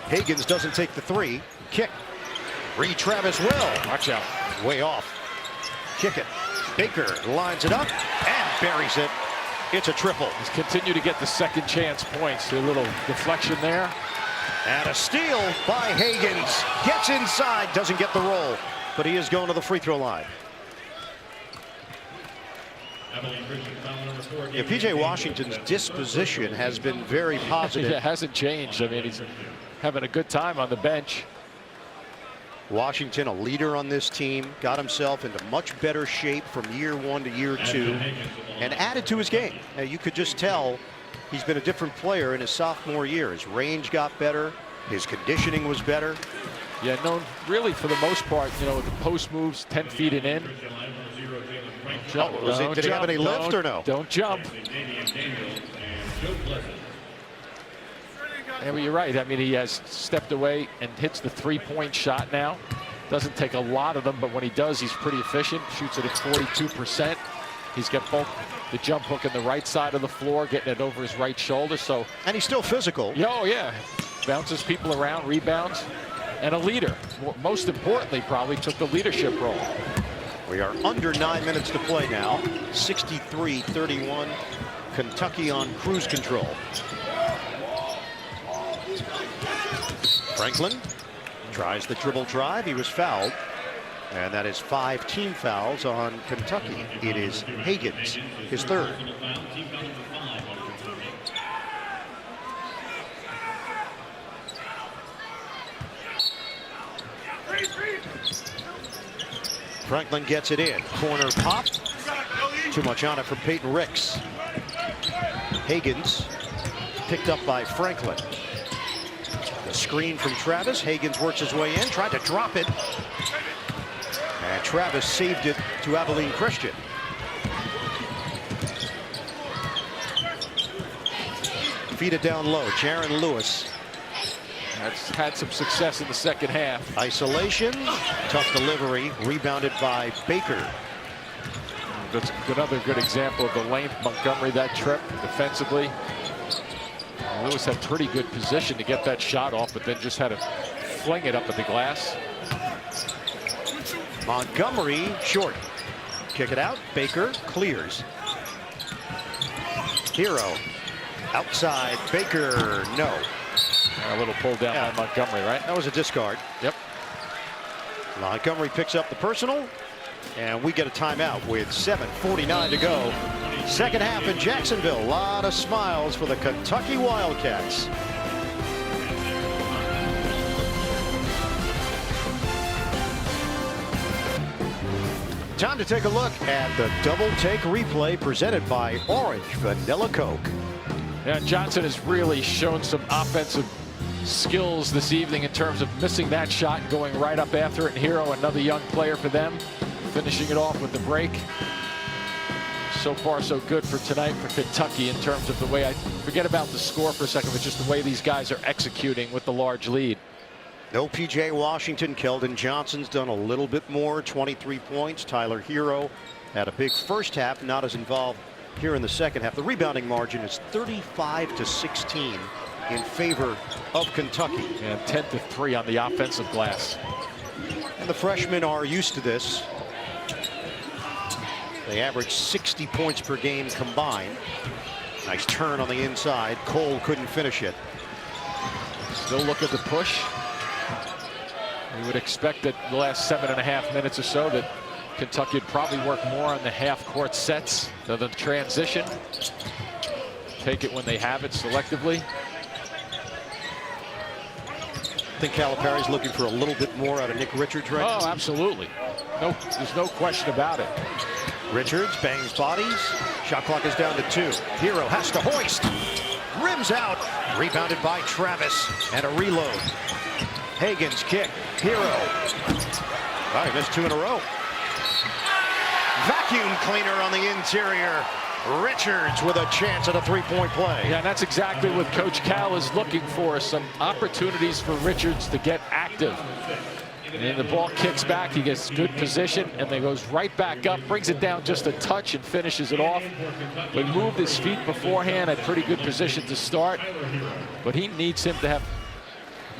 Higgins doesn't take the three. Kick. Reed Travis will. Watch out. Way off. Kick it. Baker lines it up and buries it. It's a triple. He's continued to get the second chance points. A little deflection there. And a steal by Higgins. Gets inside, doesn't get the roll, but he is going to the free throw line. Yeah, P.J. Washington's disposition has been very positive. It hasn't changed. I mean, he's having a good time on the bench. Washington, a leader on this team, got himself into much better shape from year 1 to year 2 and added to his game. Now, you could just tell he's been a different player in his sophomore year. His range got better. His conditioning was better. Yeah, no, really, for the most part, you know, with the post moves 10 feet and in. Did he have any lift or no? Don't jump. And you're right. I mean, he has stepped away and hits the three-point shot now. Doesn't take a lot of them, but when he does, he's pretty efficient. Shoots it at 42%. He's got both the jump hook on the right side of the floor, getting it over his right shoulder. So, and he's still physical. Oh, yeah. Bounces people around, rebounds, and a leader. Most importantly, probably took the leadership role. We are under 9 minutes to play now. 63-31. Kentucky on cruise control. Franklin tries the dribble drive. He was fouled. And that is 5 team fouls on Kentucky. It is Higgins, his third. Franklin gets it in. Corner pop. Too much on it for Peyton Ricks. Higgins picked up by Franklin. The screen from Travis. Higgins works his way in. Tried to drop it. And Travis saved it to Abilene Christian. Feed it down low. Jaron Lewis. That's had some success in the second half. Isolation. Tough delivery. Rebounded by Baker. That's another good example of the length Montgomery that trip defensively. Lewis had pretty good position to get that shot off, but then just had to fling it up at the glass. Montgomery short. Kick it out. Baker clears. Hero outside. Baker no. A little pull down by Montgomery, right? That was a discard. Yep. Montgomery picks up the personal, and we get a timeout with 7:49 to go. Second half in Jacksonville. A lot of smiles for the Kentucky Wildcats. Time to take a look at the double take replay presented by Orange Vanilla Coke. Yeah, Johnson has really shown some offensive skills this evening in terms of missing that shot and going right up after it. And Hero, another young player for them, finishing it off with the break. So far, so good for tonight for Kentucky in terms of the way, I forget about the score for a second, but just the way these guys are executing with the large lead. No P.J. Washington. Keldon Johnson's done a little bit more, 23 points. Tyler Hero had a big first half, not as involved here in the second half. The rebounding margin is 35-16 in favor of Kentucky. And 10-3 on the offensive glass. And the freshmen are used to this. They average 60 points per game combined. Nice turn on the inside. Cole couldn't finish it. Still look at the push. You would expect that the last 7.5 minutes or so that Kentucky would probably work more on the half-court sets than the transition. Take it when they have it selectively. I think Calipari's looking for a little bit more out of Nick Richards right now. Oh, absolutely. No, there's no question about it. Richards bangs bodies. Shot clock is down to 2. Hero has to hoist. Rims out. Rebounded by Travis. And a reload. Higgins kick. Hero. Oh, he missed 2 in a row. Vacuum cleaner on the interior. Richards with a chance at a 3-point play. Yeah, and that's exactly what Coach Cal is looking for, some opportunities for Richards to get active. And the ball kicks back, he gets good position, and then goes right back up, brings it down just a touch and finishes it off. He moved his feet beforehand, had pretty good position to start, but he needs him to have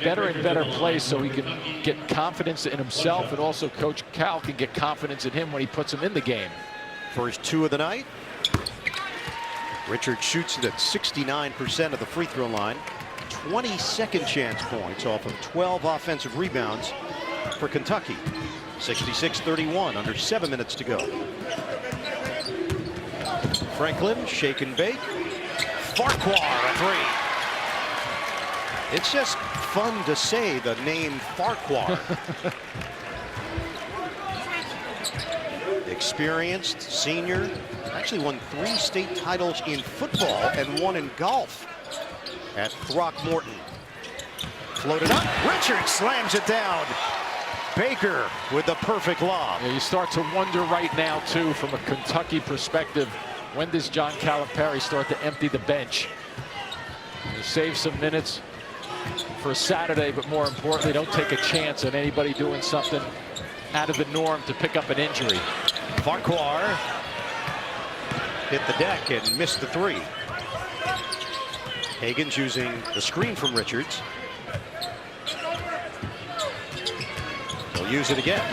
better and better plays so he can get confidence in himself, and also Coach Cal can get confidence in him when he puts him in the game. First 2 of the night. Richards shoots it at 69% of the free throw line. 20 second chance points off of 12 offensive rebounds for Kentucky. 66-31, under 7 minutes to go. Franklin, shake and bake. Farquhar, a 3. It's just fun to say the name Farquhar. Experienced senior, actually won 3 state titles in football and 1 in golf at Throckmorton. Floated up, Richards slams it down. Baker with the perfect lob. Yeah, you start to wonder right now too, from a Kentucky perspective, when does John Calipari start to empty the bench? To save some minutes for Saturday, but more importantly, don't take a chance on anybody doing something out of the norm to pick up an injury. Farquhar hit the deck and missed the 3. Higgins using the screen from Richards. He'll use it again.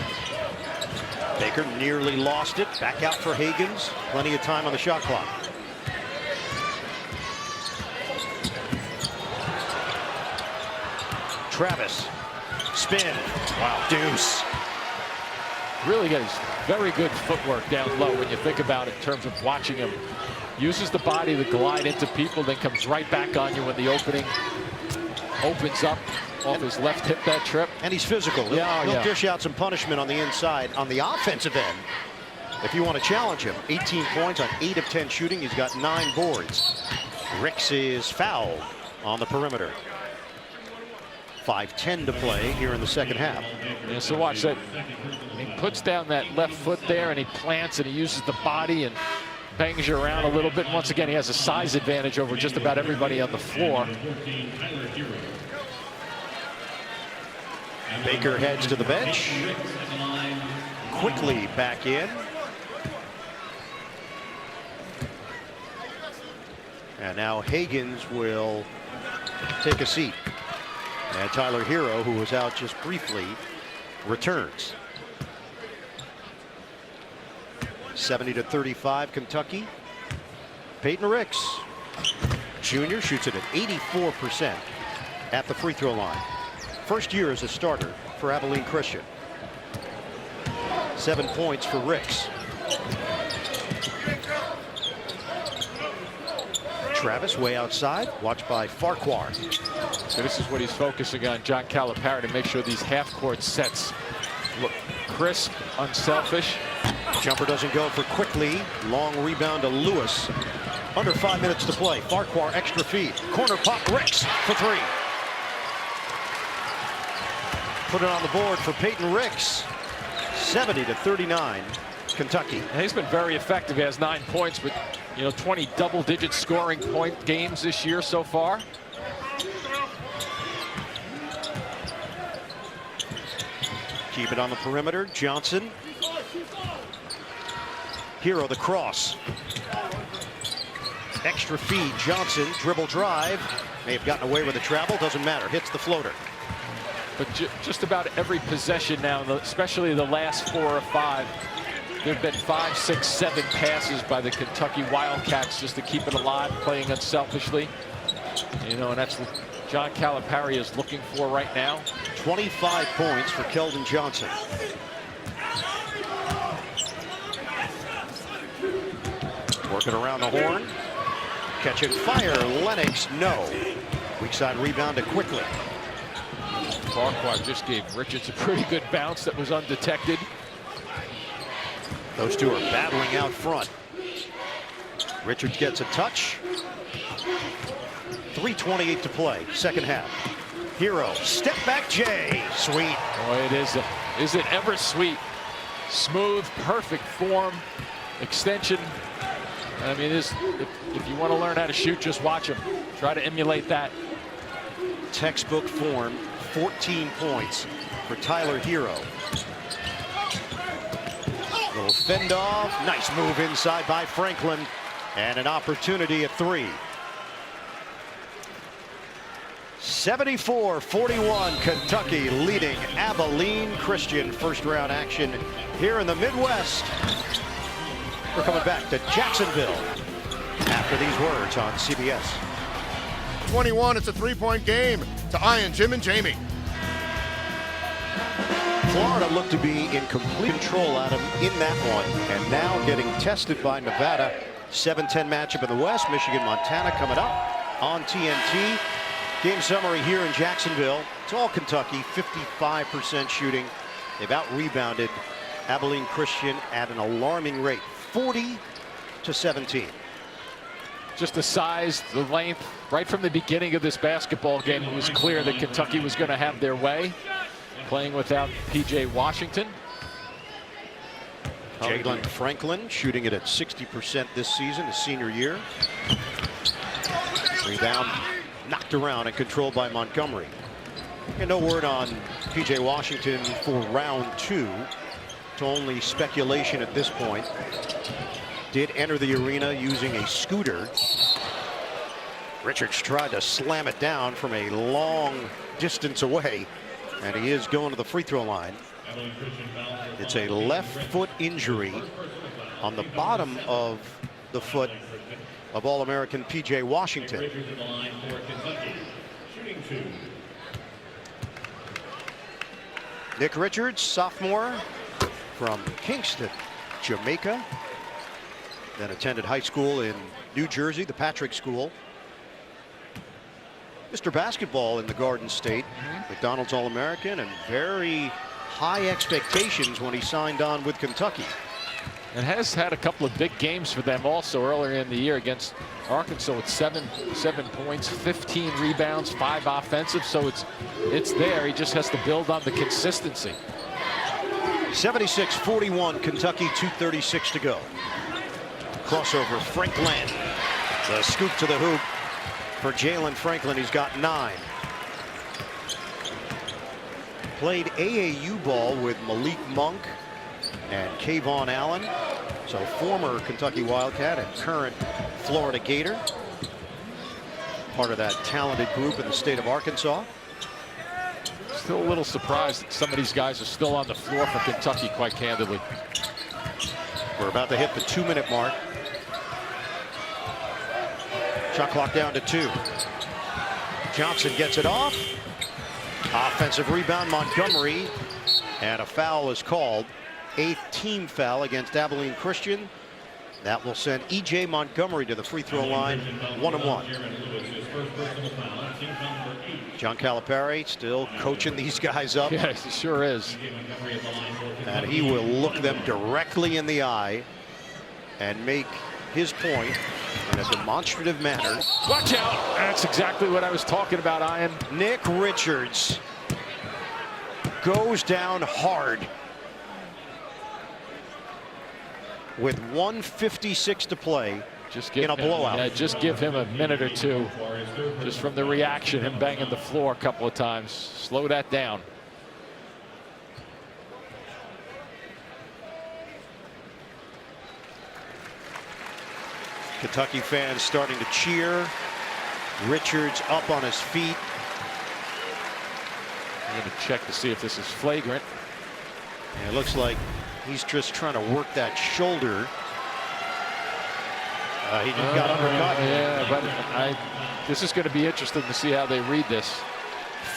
Baker nearly lost it. Back out for Higgins. Plenty of time on the shot clock. Travis. Spin. Wow. Deuce. Really got his very good footwork down low when you think about it in terms of watching him. Uses the body to glide into people, then comes right back on you when the opening opens up off his left hip that trip. And he's physical. He'll dish out some punishment on the inside on the offensive end. If you want to challenge him, 18 points on 8 of 10 shooting. He's got 9 boards. Ricks is fouled on the perimeter. 5:10 to play here in the second half. Yeah, so watch that. He puts down that left foot there and he plants and he uses the body and bangs you around a little bit. And once again, he has a size advantage over just about everybody on the floor. Baker heads to the bench. Quickly back in. And now Higgins will take a seat. And Tyler Hero, who was out just briefly, returns. 70-35 Kentucky. Peyton Ricks, Jr., shoots it at 84% at the free throw line. First year as a starter for Abilene Christian. 7 points for Ricks. Travis way outside, watched by Farquhar. So this is what he's focusing on, John Calipari, to make sure these half-court sets look crisp, unselfish. Jumper doesn't go for Quickly. Long rebound to Lewis. Under 5 minutes to play. Farquhar extra feed. Corner pop, Ricks for 3. Put it on the board for Peyton Ricks. 70-39 Kentucky. And he's been very effective. He has 9 points, but 20 double-digit scoring point games this year so far. Keep it on the perimeter. Johnson. Hero the cross. Extra feed. Johnson dribble drive. May have gotten away with the travel. Doesn't matter. Hits the floater. But just about every possession now, especially the last 4 or 5, there have been 5, 6, 7 passes by the Kentucky Wildcats just to keep it alive, playing unselfishly. And that's what John Calipari is looking for right now. 25 points for Keldon Johnson. Working around the horn. Catch and fire. Lennox, no. Weak side rebound to Quickly. Farquhar just gave Richards a pretty good bounce that was undetected. Those two are battling out front. Richards gets a touch. 3:28 to play, second half. Hero, step back Jay. Sweet. Boy, it is it ever sweet. Smooth, perfect form, extension. I mean, if you want to learn how to shoot, just watch him. Try to emulate that. Textbook form, 14 points for Tyler Hero. Little fend off, nice move inside by Franklin, and an opportunity at 3. 74-41, Kentucky leading Abilene Christian. First round action here in the Midwest. We're coming back to Jacksonville after these words on CBS. 21, it's a 3-point game to Ian, Jim, and Jamie. Florida looked to be in complete control, Adam, in that one, and now getting tested by Nevada. 7-10 matchup in the West. Michigan, Montana coming up on TNT. Game summary here in Jacksonville. It's all Kentucky, 55% shooting. They've out-rebounded Abilene Christian at an alarming rate, 40-17. Just the size, the length, right from the beginning of this basketball game, it was clear that Kentucky was going to have their way. Playing without P.J. Washington. Jalen Franklin shooting it at 60% this season, his senior year. Rebound knocked around and controlled by Montgomery. And no word on P.J. Washington for round 2. It's only speculation at this point. Did enter the arena using a scooter. Richards tried to slam it down from a long distance away. And he is going to the free throw line. It's a left foot injury on the bottom of the foot of All-American P.J. Washington. Nick Richards, sophomore from Kingston, Jamaica. Then attended high school in New Jersey, the Patrick School. Mr. Basketball in the Garden State, McDonald's All-American, and very high expectations when he signed on with Kentucky. And has had a couple of big games for them also earlier in the year against Arkansas with 7 points, 15 rebounds, 5 offensive. So it's there. He just has to build on the consistency. 76-41, Kentucky, 2:36 to go. Crossover, Franklin. The scoop to the hoop for Jalen Franklin. He's got 9. Played AAU ball with Malik Monk and Kayvon Allen. So former Kentucky Wildcat and current Florida Gator. Part of that talented group in the state of Arkansas. Still a little surprised that some of these guys are still on the floor for Kentucky, quite candidly. We're about to hit the 2-minute mark. Shot clock down to 2. Johnson gets it off. Offensive rebound, Montgomery. And a foul is called. 8th team foul against Abilene Christian. That will send E.J. Montgomery to the free throw line, 1-1. John Calipari still coaching these guys up. Yes, he sure is. And he will look them directly in the eye and make his point in a demonstrative manner. Watch out. That's exactly what I was talking about, Ian. Nick Richards goes down hard with 1:56 to play. Just give in a blowout. Yeah, just give him a minute or two. Just from the reaction, him banging the floor a couple of times. Slow that down. Kentucky fans starting to cheer. Richards up on his feet. I'm going to check to see if this is flagrant. And it looks like he's just trying to work that shoulder. He just got undercut. Yeah, but this is going to be interesting to see how they read this.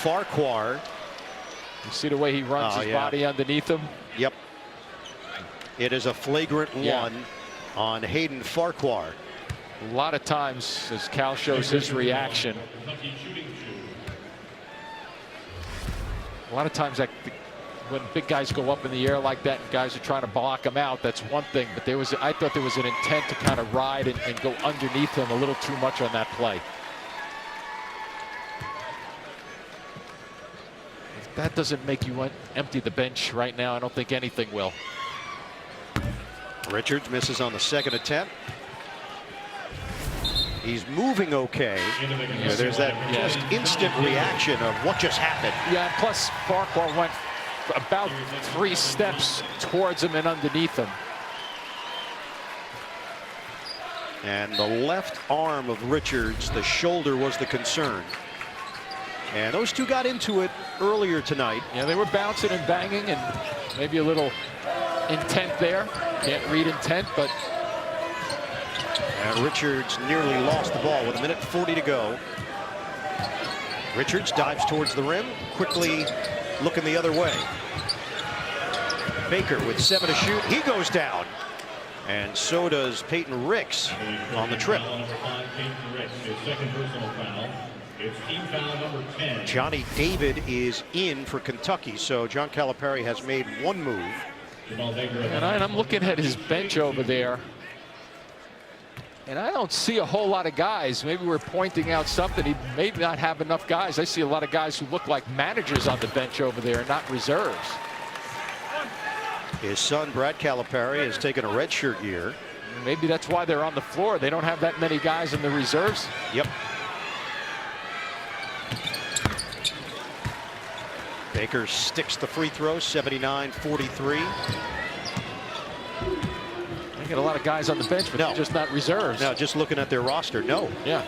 Farquhar. You see the way he runs his body underneath him? Yep. It is a flagrant one on Hayden Farquhar. A lot of times, as Cal shows his reaction, a lot of times when big guys go up in the air like that and guys are trying to block them out, that's one thing. But I thought there was an intent to kind of ride and go underneath him a little too much on that play. If that doesn't make you empty the bench right now, I don't think anything will. Richards misses on the second attempt. He's moving okay. There's that just instant reaction of what just happened. Yeah, plus Farquhar went about 3 steps towards him and underneath him. And the left arm of Richards, the shoulder was the concern. And those two got into it earlier tonight. Yeah, they were bouncing and banging, and maybe a little intent there. Can't read intent, but. And Richards nearly lost the ball with 1:40 to go. Richards dives towards the rim, quickly looking the other way. Baker with 7 to shoot. He goes down. And so does Peyton Ricks on the trip. Johnny David is in for Kentucky, so John Calipari has made 1 move. And I'm looking at his bench over there, and I don't see a whole lot of guys. Maybe we're pointing out something. He may not have enough guys. I see a lot of guys who look like managers on the bench over there, not reserves. His son, Brad Calipari, has taken a redshirt year. Maybe that's why they're on the floor. They don't have that many guys in the reserves. Yep. Baker sticks the free throw, 79-43. They got a lot of guys on the bench, but they're just not reserves. No, just looking at their roster, no. Yeah.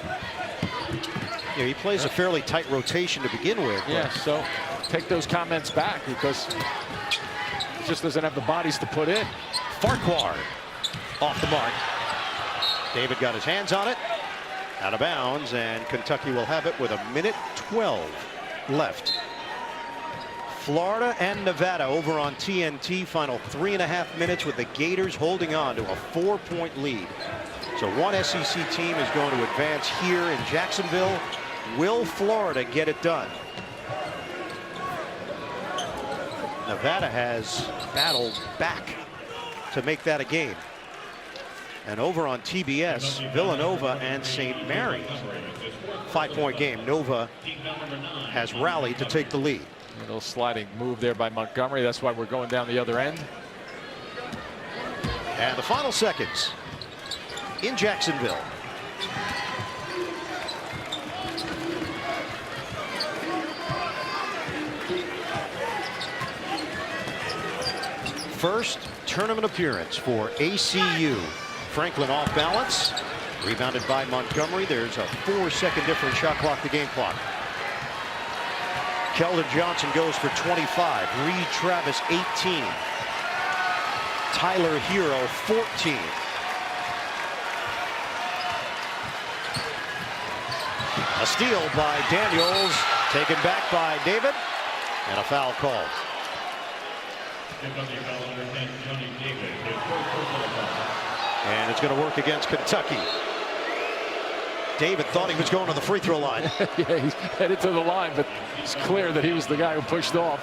Yeah, he plays a fairly tight rotation to begin with. Yeah, so take those comments back because he just doesn't have the bodies to put in. Farquhar off the mark. David got his hands on it. Out of bounds, and Kentucky will have it with 1:12 left. Florida and Nevada over on TNT. Final 3.5 minutes with the Gators holding on to a 4-point lead. So one SEC team is going to advance here in Jacksonville. Will Florida get it done? Nevada has battled back to make that a game. And over on TBS, Villanova and St. Mary's. 5-point game. Nova has rallied to take the lead. A little sliding move there by Montgomery. That's why we're going down the other end. And the final seconds in Jacksonville. First tournament appearance for ACU. Franklin off balance. Rebounded by Montgomery. There's a 4-second difference. Shot clock to game clock. Keldon Johnson goes for 25. Reed Travis 18. Tyler Hero 14. A steal by Daniels, taken back by David, and a foul called. And it's going to work against Kentucky. David thought he was going to the free throw line. Yeah, he's headed to the line, but it's clear that he was the guy who pushed off.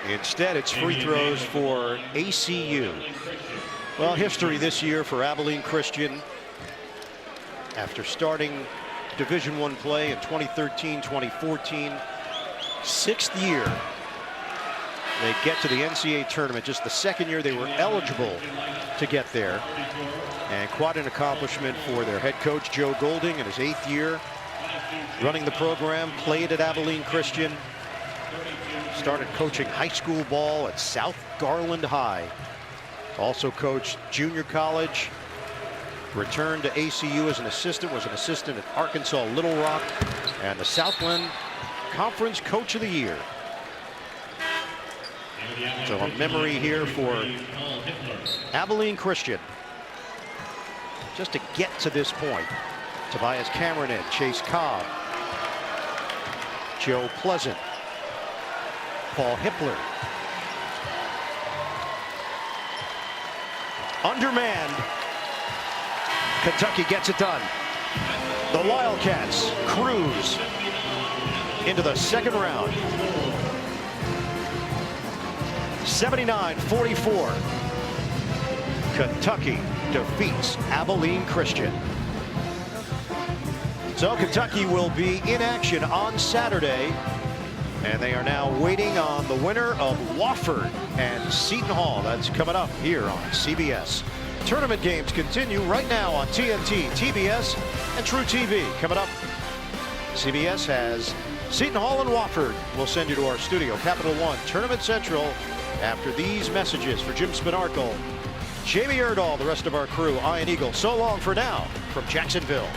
Instead, it's free throws for ACU. Well, history this year for Abilene Christian. After starting Division I play in 2013-2014, 6th year they get to the NCAA tournament. Just the 2nd year they were eligible to get there. And quite an accomplishment for their head coach, Joe Golding, in his 8th year running the program. Played at Abilene Christian. Started coaching high school ball at South Garland High. Also coached junior college. Returned to ACU as an assistant. Was an assistant at Arkansas Little Rock. And the Southland Conference Coach of the Year. So a memory here for Abilene Christian. Just to get to this point. Tobias Cameron in, Chase Cobb, Joe Pleasant, Paul Hippler. Undermanned. Kentucky gets it done. The Wildcats cruise into the 2nd round. 79-44. Kentucky defeats Abilene Christian. So Kentucky will be in action on Saturday. And they are now waiting on the winner of Wofford and Seton Hall. That's coming up here on CBS. Tournament games continue right now on TNT, TBS, and True TV. Coming up, CBS has Seton Hall and Wofford. We'll send you to our studio, Capital One Tournament Central, after these messages. For Jim Spinarkle, Jamie Erdahl, the rest of our crew, Ian Eagle. So long for now from Jacksonville.